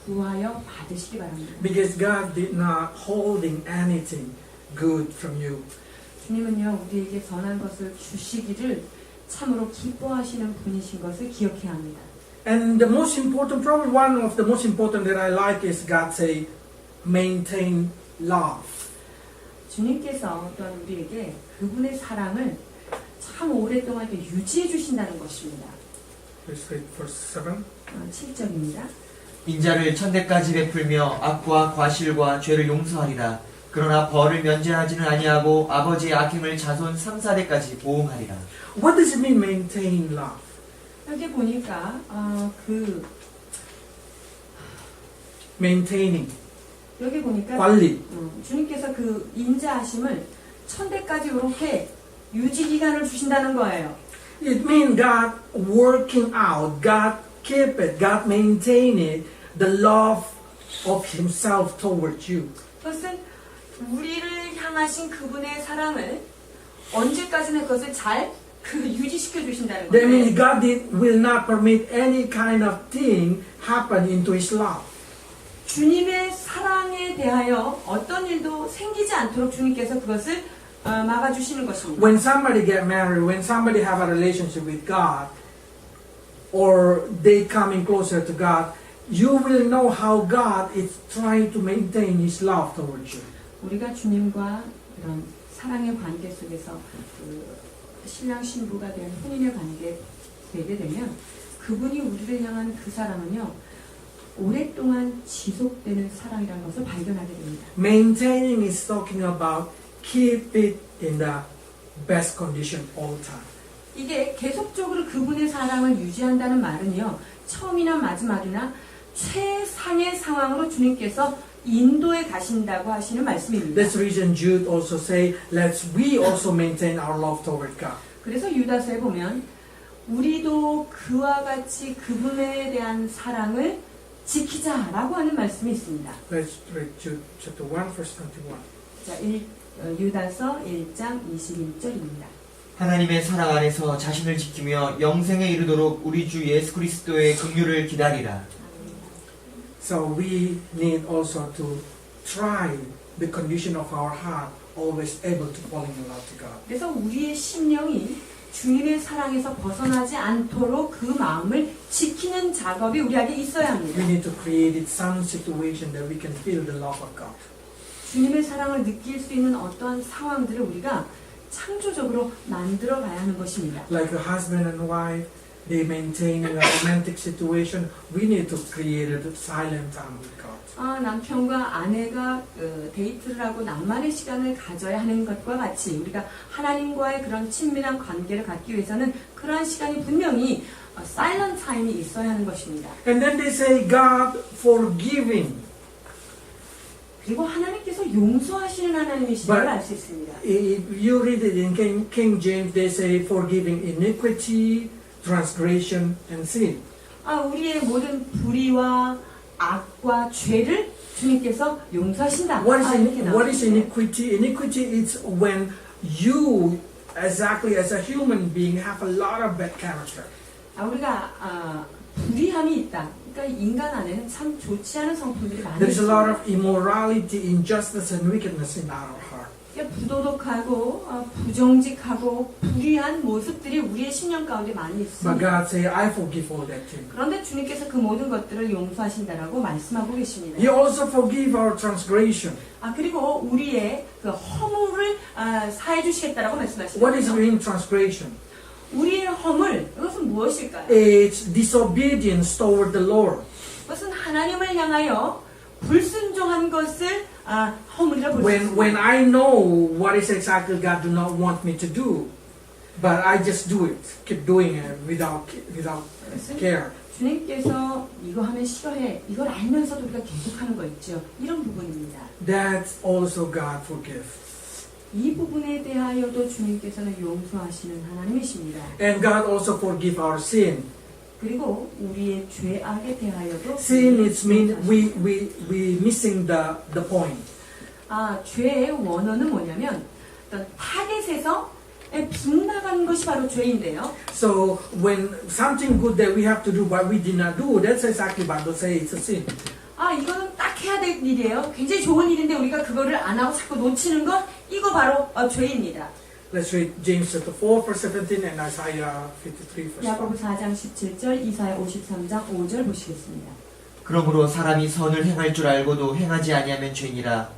구하여 받으시기 바랍니다. Because God did not holding anything good from you. 주님은요, 우리에게 선한 것을 주시기를 참으로 기뻐하시는 분이신 것을 기억해야 합니다. And the most important, probably one of the most important that I like is God say, maintain love. 주님께서 또한 우리에게 그분의 사랑을 참 오랫동안 이렇게 유지해 주신다는 것입니다. Let's read verse 7. 7절입니다. 인자를 천대까지 베풀며 악과 과실과 죄를 용서하리라. 그러나 벌을 면제하지는 아니하고 아버지의 악행을 자손 3, 4대까지 보응하리라. What does it mean, maintain love? 여기 보니까 Maintaining, 여기 보니까 관리. 주님께서 그 인자하심을 천대까지 이렇게 유지 기간을 주신다는 거예요. It means God working out, God keep it, God maintain it, the love of Himself towards you. 그것은 우리를 향하신 그분의 사랑을 언제까지나 그것을 잘 유지시켜 주신다는 That 거예요. means God will not permit any kind of thing happen into His love. 주님의 사랑에 대하여 어떤 일도 생기지 않도록 주님께서 그것을 막아주시는 것입니다. When somebody get married, when somebody have a relationship with God, or they coming closer to God, you will know how God is trying to maintain His love towards you. 우리가 주님과 이런 사랑의 관계 속에서 그 신랑 신부가 된 혼인의 관계에 되게 되면 그분이 우리를 향한 그 사랑은요 오랫동안 지속되는 사랑이라는 것을 발견하게 됩니다. Maintaining is talking about keep it in the best condition all the time. 이게 계속적으로 그분의 사랑을 유지한다는 말은요 처음이나 마지막이나 최상의 상황으로 주님께서 인도에 가신다고 하시는 말씀입니다. That's the reason Jude also say, let's we also maintain our love toward God. 그래서 유다서에 보면 우리도 그와 같이 그분에 대한 사랑을 지키자라고 하는 말씀이 있습니다. Let's read Jude chapter 1 verse 21. 자, 유다서 1장 21절입니다. 하나님의 사랑 안에서 자신을 지키며 영생에 이르도록 우리 주 예수 그리스도의 긍휼을 기다리라. So we need also to try the condition of our heart, always able to fall in love to God. 그래서 우리의 심령이 주님의 사랑에서 벗어나지 않도록 그 마음을 지키는 작업이 우리에게 있어야 합니다. We need to create some situation that we can feel the love of God. 주님의 사랑을 느낄 수 있는 어떠한 상황들을 우리가 창조적으로 만들어 가야 하는 것입니다. Like a husband and wife, they maintain a romantic situation. We need to create a silent time with God. 남편과 아내가 데이트를 하고 낭만의 시간을 가져야 하는 것과 같이 우리가 하나님과의 그런 친밀한 관계를 갖기 위해서는 그러한 시간이 분명히 사일런트 타임이 있어야 하는 것입니다. And then they say God forgiving. 그리고 하나님께서 용서하시는 하나님이신 걸 알 수 있습니다. If you read it in King James, they say forgiving iniquity, transgression, and sin. 우리의 모든 불의와 악과 죄를 주님께서 용서하신다. What is iniquity? Iniquity is when you, exactly as a human being, have a lot of bad character. 우리가 불의함이 있다. 그러니까 인간 안에는 참 좋지 않은 성품들이 많이 There is a lot 있습니다. of immorality, injustice, and wickedness in our heart. 부도덕하고 부정직하고 불의한 모습들이 우리의 심령 가운데 많이 But 있습니다. God say, I forgive all that thing. 그런데 주님께서 그 모든 것들을 용서하신다라고 말씀하고 계십니다. He also forgive our transgression. 그리고 우리의 그 허물을 사해 주시겠다라고 What is 말씀하십니다. mean transgression? 우리의 허물, 이것은 무엇일까요? It's disobedience toward the Lord. 그것은 하나님을 향하여 불순종한 것을 허물이라고 볼 수 있습니다. When I know what is exactly God do not want me to do, but I just do it, keep doing it without care. 주님께서 이거 하면 싫어해. 이걸 알면서도 우리가 계속하는 거 있죠. 이런 부분입니다. That's also God forgive. 이 부분에 대하여도 주님께서는 용서하시는 하나님이십니다. And God also forgive our sin. 그리고 우리의 죄악에 대하여도 Sin is mean we missing the point. 죄의 원어는 뭐냐면 어떤 타겟에서 빗나가는 것이 바로 죄인데요. So when something good that we have to do but we did not do, that's exactly Bible say it's a sin. 이거는 딱 해야 될 일이에요. 굉장히 좋은 일인데 우리가 그거를 안 하고 자꾸 놓치는 건 이거 바로 죄입니다. Let's read James chapter 4, verse 17 and Isaiah 53, verse 5. 야고보 4장 17절, 이사야 53장 5절 보시겠습니다. 그러므로 사람이 선을 행할 줄 알고도 행하지 아니하면 죄니라.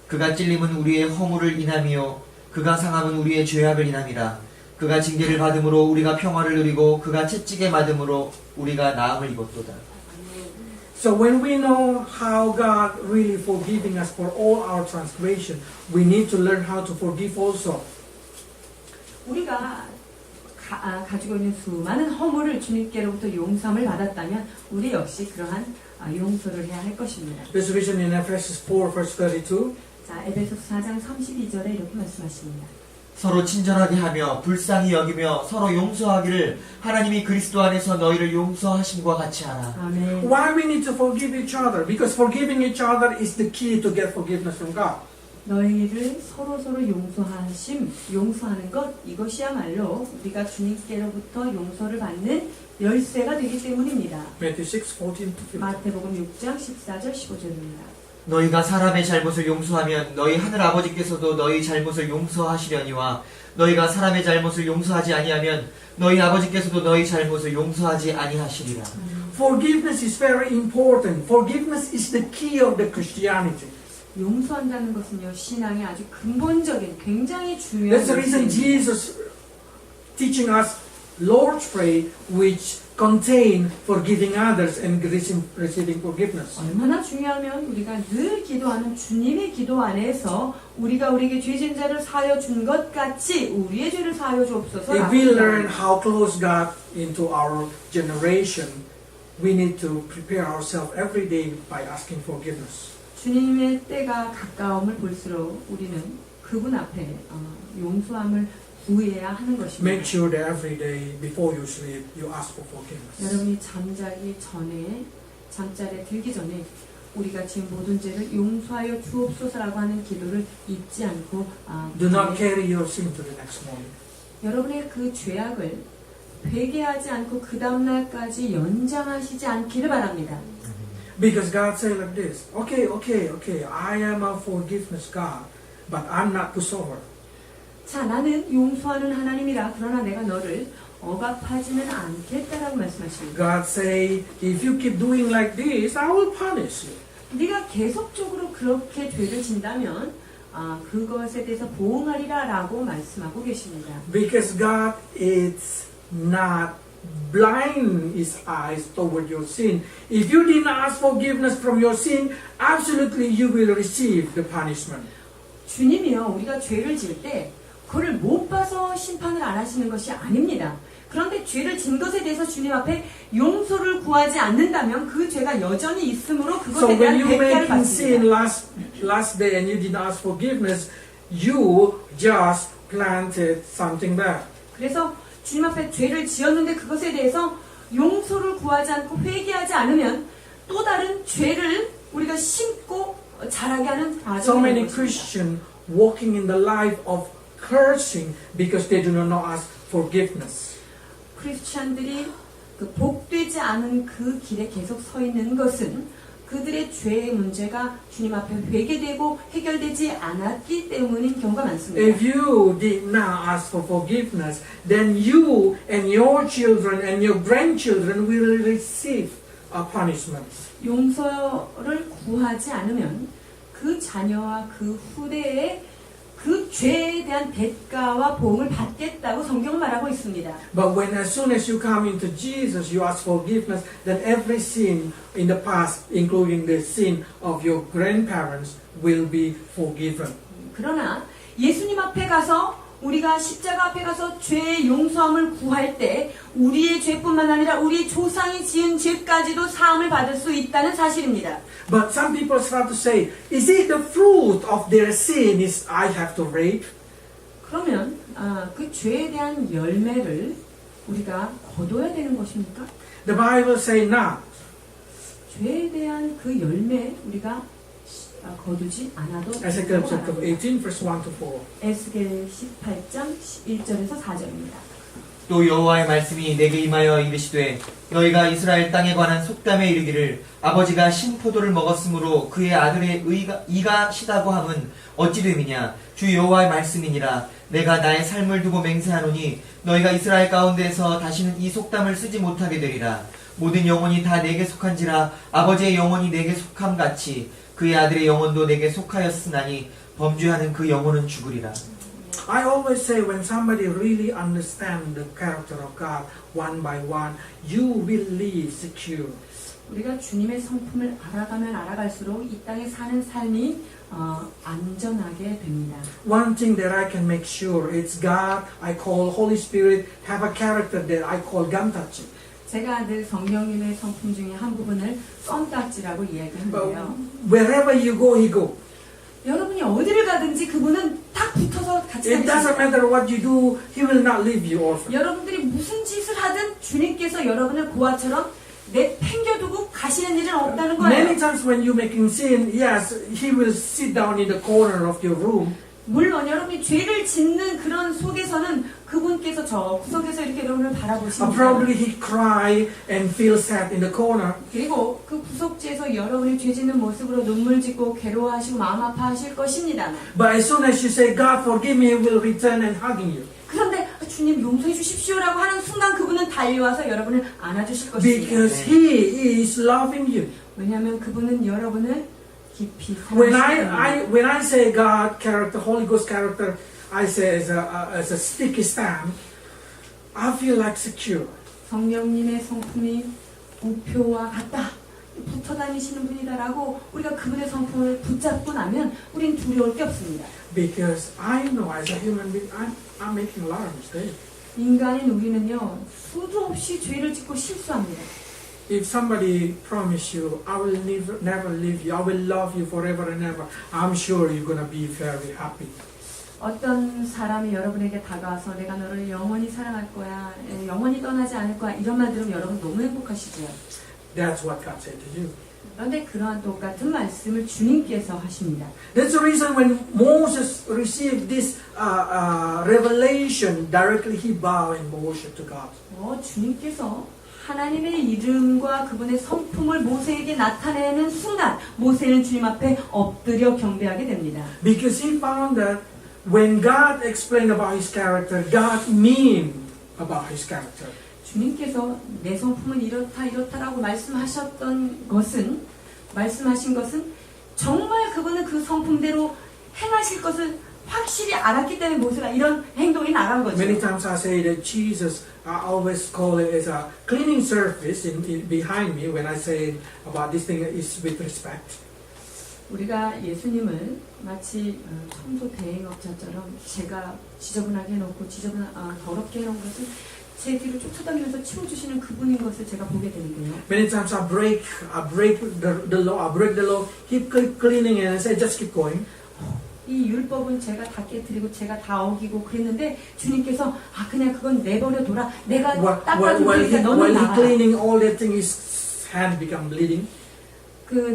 그가 찔림은 우리의 허물을 인함이요 그가 상함은 우리의 죄악을 인함이라. 그가 징계를 받음으로 우리가 평화를 누리고 그가 채찍에 맞음으로 우리가 나음을 입었도다. So when we know how God really forgiving us for all our transgression, we need to learn how to forgive also. 우리가 가지고 있는 수많은 허물을 주님께로부터 용서함을 받았다면 우리 역시 그러한 용서를 해야 할 것입니다. This vision in Ephesians 4, verse 32. 자, 에베소서 4장 32절에 이렇게 말씀하십니다. 서로 친절하게 하며 불쌍히 여기며 서로 용서하기를 하나님이 그리스도 안에서 너희를 용서하심과 같이 하라. 아멘. Why we need to forgive each other? Because forgiving each other is the key to get forgiveness from God. 너희를 서로 용서하는 것, 이것이야말로 우리가 주님께로부터 용서를 받는 열쇠가 되기 때문입니다. Matthew 6, 14 to 15. 마태복음 6장 14절 15절입니다. 너희가 사람의 잘못을 용서하면 너희 하늘 아버지께서도 너희 잘못을 용서하시려니와 너희가 사람의 잘못을 용서하지 아니하면 너희 아버지께서도 너희 잘못을 용서하지 아니하시리라. Forgiveness is very important. Forgiveness is the key of the Christianity. 용서한다는 것은요, 신앙의 아주 근본적인 굉장히 중요한 That's the reason 것입니다. Jesus teaching us Lord's Prayer, which contain forgiving others and receiving forgiveness. 얼마나 중요하면 우리가 늘 기도하는 주님의 기도 안에서 우리가 우리에게 죄진 자를 사하여 준 것 같이 우리의 죄를 사하여 주옵소서. If we learn how close God into our generation, we need to prepare ourselves every day by asking forgiveness. 주님의 때가 가까움을 볼수록 우리는 그분 앞에 용서함을 구해야 하는 것입니다. Make sure that every day before you sleep, you ask for forgiveness. 여러분이 잠자기 전에, 잠자리에 들기 전에 우리가 지은 모든 죄를 용서하여 주옵소서라고 하는 기도를 잊지 않고 Do not carry your sin to the next morning. 여러분의 그 죄악을 회개하지 않고 그 다음날까지 연장하시지 않기를 바랍니다. Because God said like this, okay, I am a forgiveness God, but I'm not pushover. 자, 나는 용서하는 하나님이라 그러나 내가 너를 억압하지는 않겠다라고 말씀하십니다. God say, if you keep doing like this, I will punish you. 네가 계속적으로 그렇게 죄를 진다면 그것에 대해서 보응하리라라고 말씀하고 계십니다. Because God is not blind his eyes toward your sin. If you did not ask forgiveness from your sin, absolutely you will receive the punishment. 주님이요, 우리가 죄를 지을 때 그를 못 봐서 심판을 안 하시는 것이 아닙니다. 그런데 죄를 진 것에 대해서 주님 앞에 용서를 구하지 않는다면 그 죄가 여전히 있으므로 So 그것에 when 대한 you 대가를 making sin 받습니다. last day and you did not ask forgiveness, you just planted something bad. 그래서 주님 앞에 죄를 지었는데 그것에 대해서 용서를 구하지 않고 회개하지 않으면 또 다른 죄를 우리가 심고 자라게 하는 과정이 So many 되는 것입니다. Christians walking in the life of cursing because they do not know ask forgiveness. 크리스찬들이 그 복되지 않은 그 길에 계속 서 있는 것은 그들의 죄의 문제가 주님 앞에 회개되고 해결되지 않았기 때문인 경우가 많습니다. If you did not ask for forgiveness, then you and your children and your grandchildren will receive a punishment. 용서를 구하지 않으면 그 자녀와 그 후대에 그 죄에 대한 대가와 보응을 받겠다고 성경은 말하고 있습니다. But when as soon as you come into Jesus, you ask forgiveness, then every sin in the past, including the sin of your grandparents, will be forgiven. 그러나 예수님 앞에 가서 우리가 십자가 앞에 가서 죄의 용서함을 구할 때 우리의 죄뿐만 아니라 우리 조상이 지은 죄까지도 사함을 받을 수 있다는 사실입니다. But some people start to say, is it the fruit of their sin is I have to rape? 그러면 그 죄에 대한 열매를 우리가 거둬야 되는 것입니까? The Bible say not. 죄에 대한 그 열매 우리가 거두지 않아도 Ezekiel 되고 chapter 말합니다. 18, verse 1 to 4. 에스겔 18장 1절에서 4절입니다. 또 여호와의 말씀이 내게 임하여 이르시되 너희가 이스라엘 땅에 관한 속담에 이르기를 아버지가 신포도를 먹었으므로 그의 아들의 이가 시다고 함은 어찌 됨이냐 주 여호와의 말씀이니라 내가 나의 삶을 두고 맹세하노니 너희가 이스라엘 가운데에서 다시는 이 속담을 쓰지 못하게 되리라 모든 영혼이 다 내게 속한지라 아버지의 영혼이 내게 속함 같이 그의 아들의 영혼도 내게 속하였으나니 범죄하는 그 영혼은 죽으리라. I always say when somebody really understands the character of God one by one, you will live secure. 우리가 주님의 성품을 알아가면 알아갈수록 이 땅에 사는 삶이 안전하게 됩니다. One thing that I can make sure it's God, I call Holy Spirit, have a character that I call gamtachi. 제가 늘 성령님의 성품 중에 한 부분을 껌딱지라고 이야기하는데요. Wherever you go, He go. 여러분이 어디를 가든지 그분은 딱 붙어서 같이 It doesn't 다니십니다. matter what you do, He will not leave you orphan. 여러분들이 무슨 짓을 하든 주님께서 여러분을 고아처럼 내팽겨두고 가시는 일은 없다는 거예요. Many times when you making sin, yes, He will sit down in the corner of your room. 물론 여러분이 죄를 짓는 그런 속에서는 그분께서 저 구석에서 이렇게 여러분을 바라보십니다. Probably He cry and feel sad in the corner. 그리고 그 구석지에서 여러분이 죄 짓는 모습으로 눈물 짓고 괴로워하시고 마음 아파하실 것입니다. But as soon as you say, God forgive me, He will return and hugging you. 그런데 주님 용서해 주십시오라고 하는 순간 그분은 달려와서 여러분을 안아주실 것입니다. Because He is loving you. 왜냐하면 그분은 여러분을 깊이 When 사랑하시기 when I say God character, Holy Ghost character, I say as a sticky stamp, I feel like secure. 성령님의 성품이 우표와 같다. 붙어 다니시는 분이다라고 우리가 그분의 성품을 붙잡고 나면 우린 두려울 게 없습니다. Because I know as a human being, I'm making a lot of mistakes. 인간인 우리는요 수도 없이 죄를 짓고 실수합니다. If somebody promise you, I will never leave you, I will love you forever and ever, I'm sure you're gonna be very happy. 어떤 사람이 여러분에게 다가와서 내가 너를 영원히 사랑할 거야, 영원히 떠나지 않을 거야 이런 말 들으면 여러분 너무 행복하시죠. That's what God said to you. 그런데 그러한 똑같은 말씀을 주님께서 하십니다. That's the reason when Moses received this revelation, directly he bowed and worshiped to God. 주님께서 하나님의 이름과 그분의 성품을 모세에게 나타내는 순간 모세는 주님 앞에 엎드려 경배하게 됩니다. Because he found that when God explained about his character, God mean about his character. 주님께서 내 성품은 이렇다라고 말씀하신 것은 정말 그분은 그 성품대로 행하실 것을 확실히 알았기 때문에 모세가 이런 행동이 나간 거죠. Many times I say that Jesus, I always call it as a cleaning service behind me when I say about this thing is with respect. 우리가 예수님을 마치 청소 대행업자처럼 제가 지저분하게 해놓고 더럽게 해놓은 것을 제 뒤를 쫓아다니면서 치워주시는 그분인 것을 제가 보게 되는데요. Many times I break the law, keep cleaning and I say just keep going. 이 율법은 제가 다 깨뜨리고 제가 다 어기고 그랬는데 주님께서 그냥 그건 내버려둬라. 내가 닦아줄 테니까 너는 while he 나가라. cleaning all that thing, his hand become bleeding.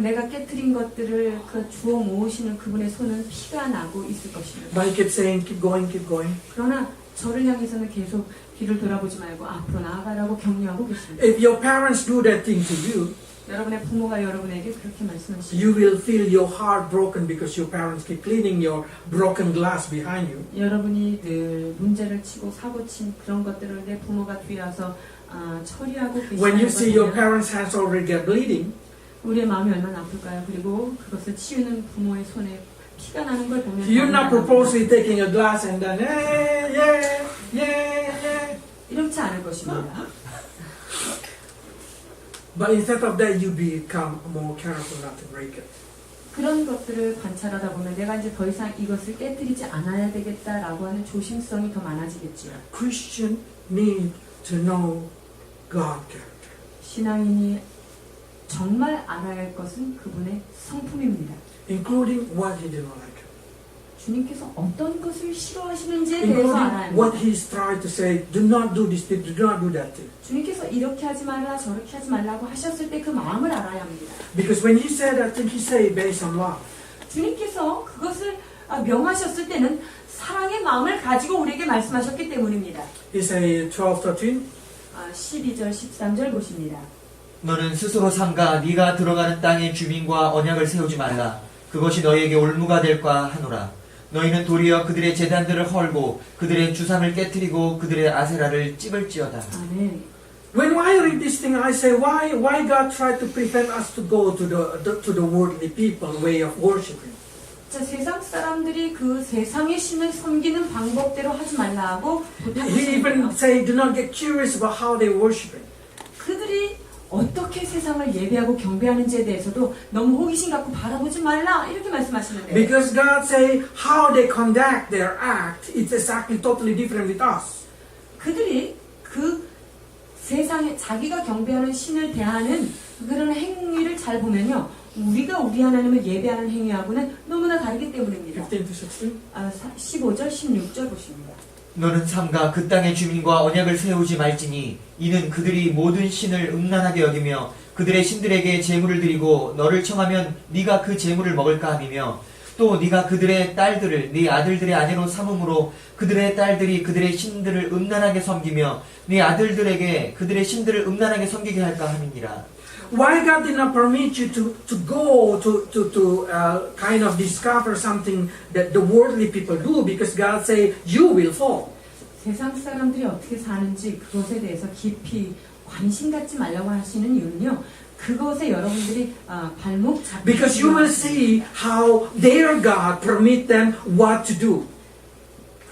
내가 깨뜨린 것들을 주워 모으시는 그분의 손은 피가 나고 있을 것입니다. But he kept saying keep going, keep going. 그러나 저를 향해서는 계속 뒤를 돌아보지 말고 앞으로 나아가라고 격려하고 계십니다. If your parents do that thing to you, 여러분의 부모가 여러분에게 그렇게 말씀하시죠. you will feel your heart broken because your parents keep cleaning your broken glass behind you. 여러분이 늘 문제를 치고 사고친 그런 것들을 내 부모가 뒤에 와서 처리하고 When you 계시는 see your 것을 parents' hands already get bleeding, 우리의 마음이 얼마나 아플까요? 그리고 그것을 치우는 부모의 손에 피가 나는 걸 보면 you're not purposely taking a glass and then yeah. 이렇지 않을 것입니다. But instead of that, you become more careful not to break it. 그런 것들을 관찰하다 보면 내가 이제 더 이상 이것을 깨뜨리지 않아야 되겠다라고 하는 조심성이 더 많아지겠지요. Christian need to know God character. 신앙인이 정말 알아야 할 것은 그분의 성품입니다. Including what he did not like. 주님께서 어떤 것을 싫어하시는지에 대해서 알아야 Including what 합니다. he's trying to say, do not do this thing, do not do that thing. 주님께서 이렇게 하지 말라 저렇게 하지 말라고 하셨을 때 그 마음을 알아야 합니다. Because when he said that thing, he said it based on love. 주님께서 그것을 명하셨을 때는 사랑의 마음을 가지고 우리에게 말씀하셨기 때문입니다. He say 12:13. 12절 13절 보십니다. 너는 스스로 삼가 네가 들어가는 땅의 주민과 언약을 세우지 말라. 그것이 너희에게 올무가 될까 하노라. 너희는 도리어 그들의 제단들을 헐고 그들의 주상을 깨뜨리고 그들의 아세라를 찝을지어다. 아멘. When I read this thing, I say, why God tried to prevent us to go to the worldly people way of worshiping? 자, 세상 사람들이 그 세상의 신을 섬기는 방법대로 하지 말라 하고 He even 부탁하시는데요. say, do not get curious about how they worshiping. 그들이 어떻게 세상을 예배하고 경배하는지에 대해서도 너무 호기심 갖고 바라보지 말라 이렇게 말씀하시는데요. Because God say how they conduct their act, it's exactly totally different with us. 그들이 그 세상에 자기가 경배하는 신을 대하는 그런 행위를 잘 보면요. 우리가 우리 하나님을 예배하는 행위하고는 너무나 다르기 때문입니다. 15-16. 15절, 16절 보십니다. 너는 삼가 그 땅의 주민과 언약을 세우지 말지니 이는 그들이 모든 신을 음란하게 여기며 그들의 신들에게 제물을 드리고 너를 청하면 네가 그 제물을 먹을까 함이며 또 네가 그들의 딸들을 네 아들들의 아내로 삼음으로 그들의 딸들이 그들의 신들을 음란하게 섬기며 네 아들들에게 그들의 신들을 음란하게 섬기게 할까 함이니라. Why God did not permit you to go to kind of discover something that the worldly people do? Because God say you will fall. 세상 사람들이 어떻게 사는지 그것에 대해서 깊이 관심 갖지 말라고 하시는 이유는요. 그것에 여러분들이 발목 잡고 Because you will see how their God permit them what to do.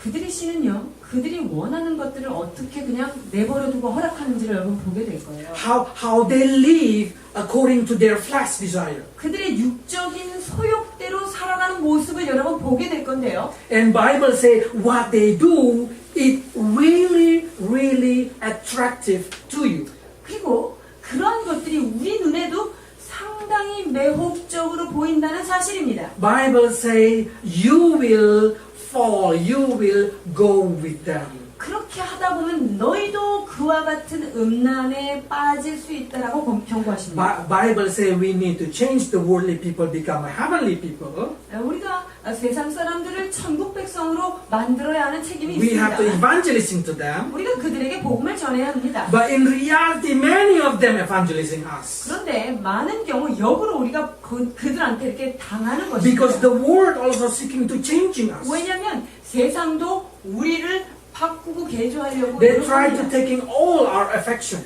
그들의 신은요. 그들이 원하는 것들을 어떻게 그냥 내버려두고 허락하는지를 여러분 보게 될 거예요. How they live according to their flesh desire. 그들의 육적인 소욕대로 살아가는 모습을 여러분 보게 될 건데요. And Bible say what they do is really attractive to you. 그리고 그런 것들이 우리 눈에도 상당히 매혹적으로 보인다는 사실입니다. Bible say you will fall, you will go with them. 그렇게 하다 보면 너희도 그와 같은 음란에 빠질 수 있다라고 경고하십니다. Bible say we need to change the worldly people become a heavenly people. 우리가 세상 사람들을 천국 백성으로 만들어야 하는 책임이 We have to 있습니다. evangelism to them. 우리가 그들에게 복음을 전해야 합니다. But in reality, many of them evangelizing us. 그런데 많은 경우 역으로 우리가 그들한테 이렇게 당하는 Because 것입니다. the world also seeking to changing us. 왜냐하면 세상도 우리를 바꾸고 개조하려고 They try to 노력합니다. taking all our affection.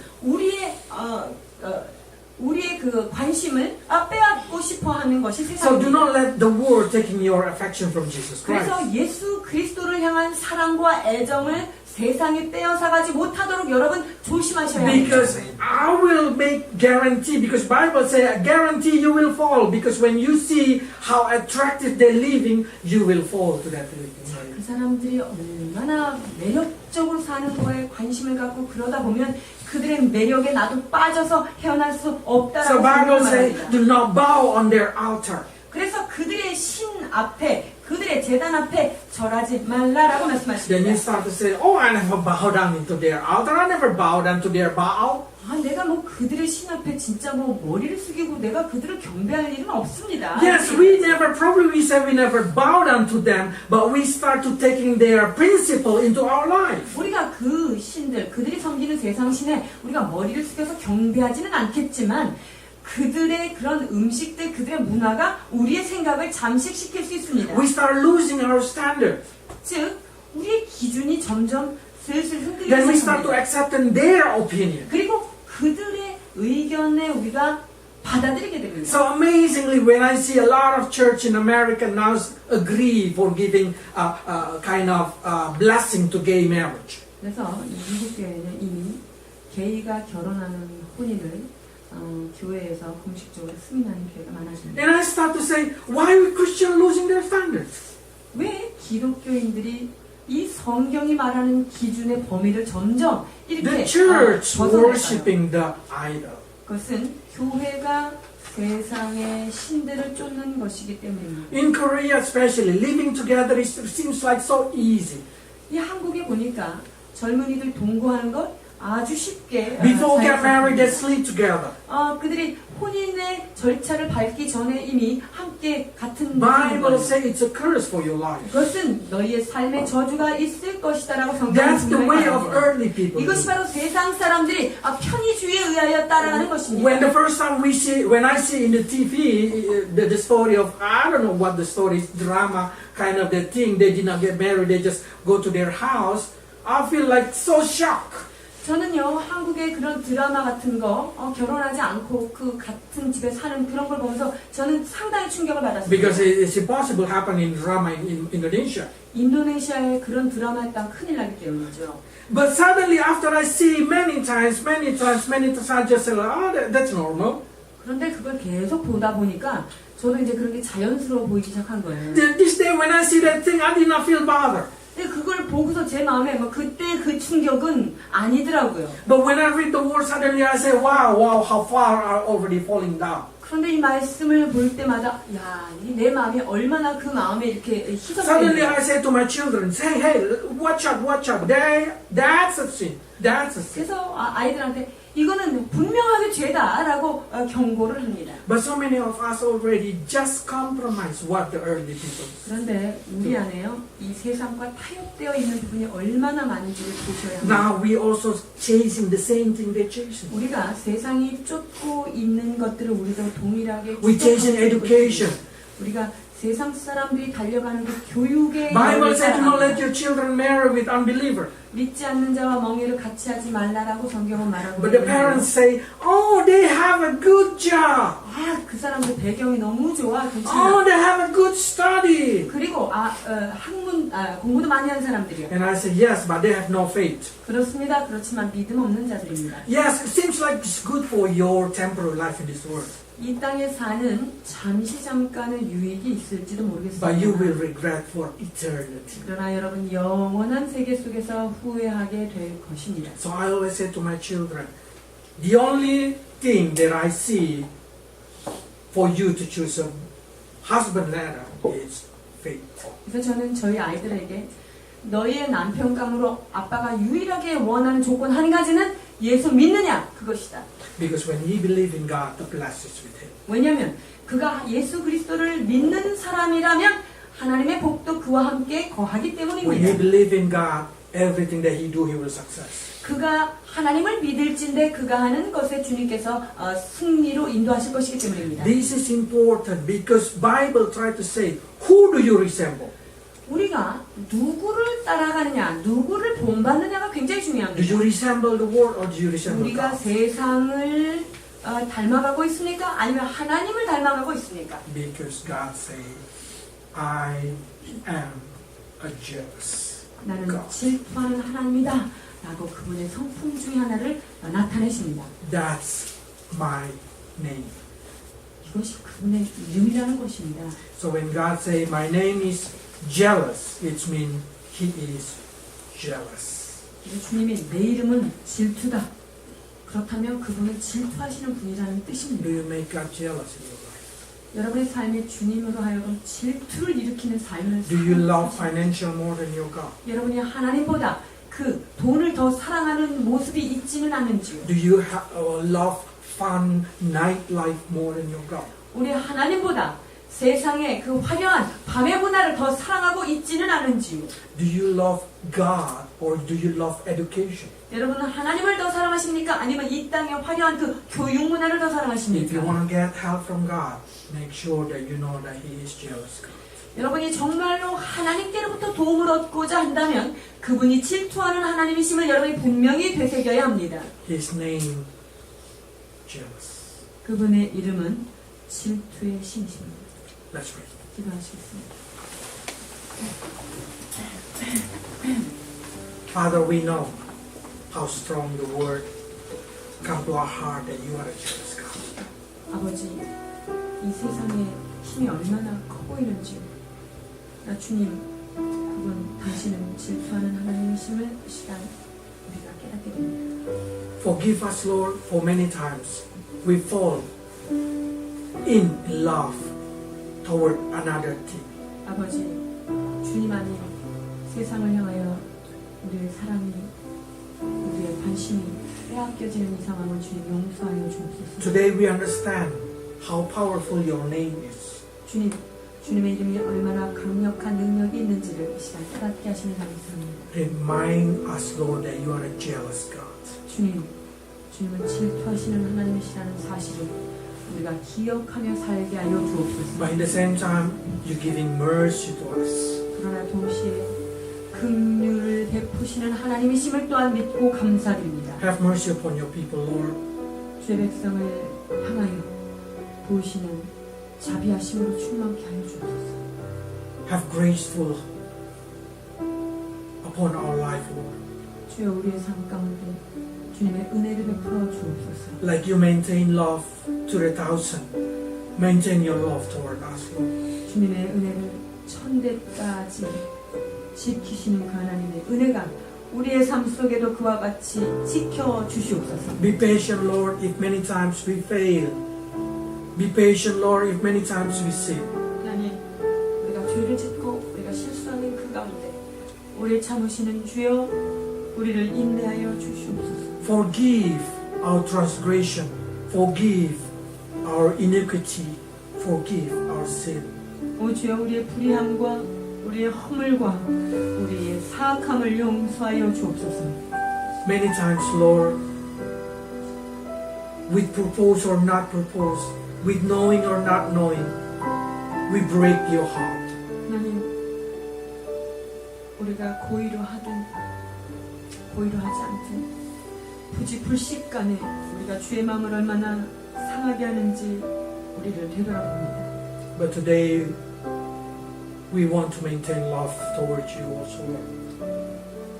우리의 그 관심을 빼앗고 싶어 하는 것이 So do 세상입니다. not let the world taking your affection from Jesus Christ. 그래서 예수 그리스도를 향한 사랑과 애정을 세상에 빼앗아가지 못하도록 여러분 조심하셔야 합니다. Because I will make guarantee, because Bible say I guarantee you will fall, because when you see how attractive they're living, you will fall to that living. 그 사람들이 얼마나 매력적으로 사는 거에 관심을 갖고 그러다 보면 그들의 매력에 나도 빠져서 헤어날 수 So 없다라고 Bible say 말합니다. do not bow on their altar. 그래서 그들의 신 앞에 그들의 제단 앞에 절하지 말라라고 Then you 말씀하십니다. start to say, oh, I never bow down into their altar. I never bow down to their Baal. 내가 뭐 그들의 신 앞에 진짜 뭐 머리를 숙이고 내가 그들을 경배할 일은 없습니다. Yes, we never, probably we say we never bow down to them, but we start to taking their principle into our life. 우리가 그 신들, 그들이 섬기는 세상 신에 우리가 머리를 숙여서 경배하지는 않겠지만 그들의 그런 음식들, 그들의 문화가 우리의 생각을 잠식시킬 수 있습니다. We start losing our standard. 즉, 우리의 기준이 점점 슬슬 흔들리기 Then we start to 시작합니다. accept their opinion. 그리고 그들의 의견에 우리가 받아들이게 됩니다. So amazingly, when I see a lot of church in America now agree for giving a kind of blessing to gay marriage. 그래서 미국 교회는 이미 게이가 결혼하는 혼인을 교회에서 공식적으로 승인하는 교회가 많아집니다. And I start to say, why are Christians losing their standards? 왜 기독교인들이 이 성경이 말하는 기준의 범위를 점점 이렇게 The church 벗어날까요? worshiping the idol. 그것은 교회가 세상의 신들을 쫓는 것이기 때문입니다. In Korea especially, living together seems like so easy. 이 한국에 보니까 젊은이들 동거하는 것 아주 쉽게 Before get 자연스럽게 married, they sleep together. 그들이 혼인의 절차를 밟기 전에 이미 함께 같은 Bible 거예요. says it's a curse for your life. 그것은 너희의 삶에 저주가 있을 것이다라고 성경은 That's the way of 분명히 earthly people. 이것이 바로 세상 사람들이 편의주의에 의하여 따라가는 것입니다. When the first time when I see in the TV the story of, I don't know what the story is, drama kind of the thing, they did not get married, they just go to their house, I feel like so shocked. 저는요, 한국의 그런 드라마 같은 거, 결혼하지 않고 그 같은 집에 사는 그런 걸 보면서 저는 상당히 충격을 받았습니다. Because it's impossible happen in drama in Indonesia. 인도네시아에 그런 드라마 했다면 큰일 나기 때문이죠. But suddenly after I see many times, I just say, that's normal. 그런데 그걸 계속 보다 보니까 저도 이제 그런 게 자연스러워 보이기 시작한 거예요. This day when I see that thing, I did not feel bothered. 근데 그걸 보고서 제 마음에 그때 그 충격은 아니더라고요. But when I read the word, suddenly I say, wow, how far are already falling down. 그런데 이 말씀을 볼 때마다 내 마음이 얼마나 그 마음에 이렇게 Suddenly I 희석되는가. say to my children, say, hey, watch out. That's a sin. That's a sin. 그래서 아이들한테 이거는 분명하게 죄다라고 경고를 합니다. But so many of us already just compromise what the earthly people say. 그런데 우리 안에요, 이 세상과 타협되어 있는 부분이 얼마나 많은지를 보셔야 합니다. Now we also chasing the same thing they're chasing. 우리가 세상이 쫓고 있는 것들을 우리도 동일하게 We chasing 추적하고 education. 있습니다. 우리가 세상 사람들이 달려가는 그 교육의 Bible 열을 said, do not let 따라갑니다. your children marry with unbeliever. 믿지 않는 자와 멍에를 같이 하지 말라라고 성경은 말하고 But the parents say, oh, they have a good job. 그 사람들 배경이 너무 좋아, Oh, 괜찮아. they have a good study. 그리고 공부도 많이 하는 사람들이요. And I say, yes, but they have no faith. 그렇습니다. 그렇지만 믿음 없는 자들입니다. Yes, it seems like it's good for your temporal life in this world. 이 땅에 사는 잠깐의 유익이 있을지도 But you will 모르겠습니다. regret for eternity. 그러나 여러분 영원한 세계 속에서 후회하게 될 것입니다. So I always say to my children, the only thing that I see for you to choose a husband later is faith. 그래서 저는 저희 아이들에게 너희의 남편감으로 아빠가 유일하게 원하는 조건 한 가지는 예수 믿느냐 그것이다. Because when he believes in God, the blessing is with him. 왜냐하면 그가 예수 그리스도를 믿는 사람이라면 하나님의 복도 그와 함께 거하기 When he 때문입니다. believes in God, everything that he do, he will success. 그가 하나님을 믿을진데 그가 하는 것에 주님께서 승리로 인도하실 것이기 때문입니다. This is important because Bible try to say, who do you resemble? 우리가 누구를 따라가느냐, 누구를 본받느냐가 굉장히 Do you 중요합니다. resemble the world or do you resemble 우리가 God? 세상을 닮아가고 있습니까? 아니면 하나님을 닮아가고 있습니까? Because God say, I am a jealous 나는 God. 질투하는 하나님이다 라고 그분의 성품 중에 하나를 나타내십니다. That's my name. 이것이 그분의 이름이라는 것입니다. So when God say, my name is jealous, it means he is jealous. 그래서 주님이 내 이름은 질투다. 그렇다면 그분은 질투하시는 분이라는 Do 뜻입니다. you make God jealous in your life? 여러분의 삶에 주님으로 하여금 질투를 일으키는 삶을 Do you love 살아가십시오. financial more than your God? 여러분이 하나님보다 그 돈을 더 사랑하는 모습이 있지는 않은지요. Do you love fun nightlife more than your God? 우리 하나님보다 세상의 그 화려한 밤의 문화를 더 사랑하고 있지는 않은지요. Do you love God or do you love education? 여러분은 하나님을 더 사랑하십니까? 아니면 이 땅의 화려한 그 교육 문화를 더 If you 사랑하십니까? want to get help from God, make sure that you know that he is jealous God. 여러분이 정말로 하나님께로부터 도움을 얻고자 한다면 그분이 질투하는 하나님이심을 여러분이 분명히 되새겨야 합니다. His name, jealous. 그분의 이름은 질투의 신이십니다. Let's pray. 기도하시겠습니다. Father, we know how strong the word come to our heart that you are a jealous God. 아버지, 이 세상의 힘이 얼마나 커 보이는지 주님, 그분 당신은 질투하는 하나님이심을 이 시간 우리가 깨닫게 됩니다. Forgive us, Lord, for many times we fall in love toward another thing. 아버지, 주님 아닌 세상을 향하여 우리의 사랑이, 우리의 관심이 빼앗겨지는 이 상황을 주님 용서하여 주옵소서. Today we understand how powerful your name is. 주님의 이름이 얼마나 강력한 능력이 있는지를 이 시간 깨닫게 하시는 감사합니다. Remind us, Lord, that you are a jealous God. 주님은 질투하시는 하나님이시라는 사실을 우리가 기억하며 살게 하여 주옵소서. But in the same time, you're giving mercy to us. 그러나 동시에 긍휼을 베푸시는 하나님이심을 또한 믿고 감사드립니다. Have mercy upon your people, Lord. 주의 백성을 향하여 보이시는 자비하심으로 충만케 하여 주옵소서. Have graceful upon our life, Lord. 주여 우리의 삶 가운데 주님의 은혜를 베풀어 주옵소서. Like you maintain love to the thousand, maintain your love toward us, Lord. 주님의 은혜를 천대까지 지키시는 그 하나님의 은혜가 우리의 삶 속에도 그와 같이 지켜 주시옵소서. Be patient, Lord, if many times we fail. Be patient, Lord, if many times we sin. 하나님, 우리가 죄를 짓고 우리가 실수하는 그 가운데 우리 참으시는 주여 우리를 인내하여 주시옵소서. Forgive our transgression. Forgive our iniquity. Forgive our sin. 오 주여 우리의 불의함과 우리의 허물과 우리의 사악함을 용서하여 주옵소서. Many times, Lord, with purpose or not purpose, with knowing or not knowing, we break your heart. 하나님, 우리가 고의로 하든 고의로 하지 않든 굳이 불식간에 우리가 주의 마음을 얼마나 상하게 하는지 우리를 되돌아봅니다. But today, we want to maintain love towards you also, Lord.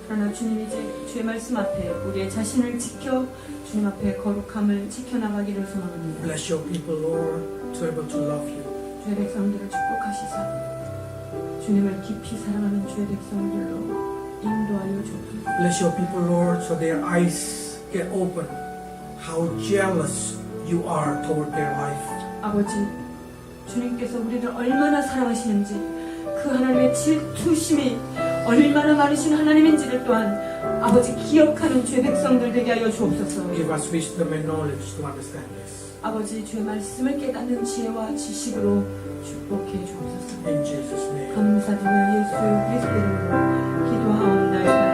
그러나 주님 이제 주의 말씀 앞에 우리의 자신을 지켜 주님 앞에 거룩함을 지켜나가기를 소망합니다. Bless your people, Lord, to be able to love you. 주의 백성들을 축복하시사 주님을 깊이 사랑하는 주의 백성들로 인도하여 주옵소서. Bless your people, Lord, so their eyes get open. How jealous you are toward their life. 아버지, 주님께서 우리를 얼마나 사랑하시는지 그 하나님의 질투심이 얼마나 많으신 하나님인지를 또한 아버지 기억하는 주의 백성들 되게 하여 주옵소서. Give us wisdom and knowledge to understand this. 아버지, 주의 말씀을 깨닫는 지혜와 지식으로 축복해 주옵소서. In Jesus' name. 감사드리며 예수 그리스도 이름으로 기도하옵나이다.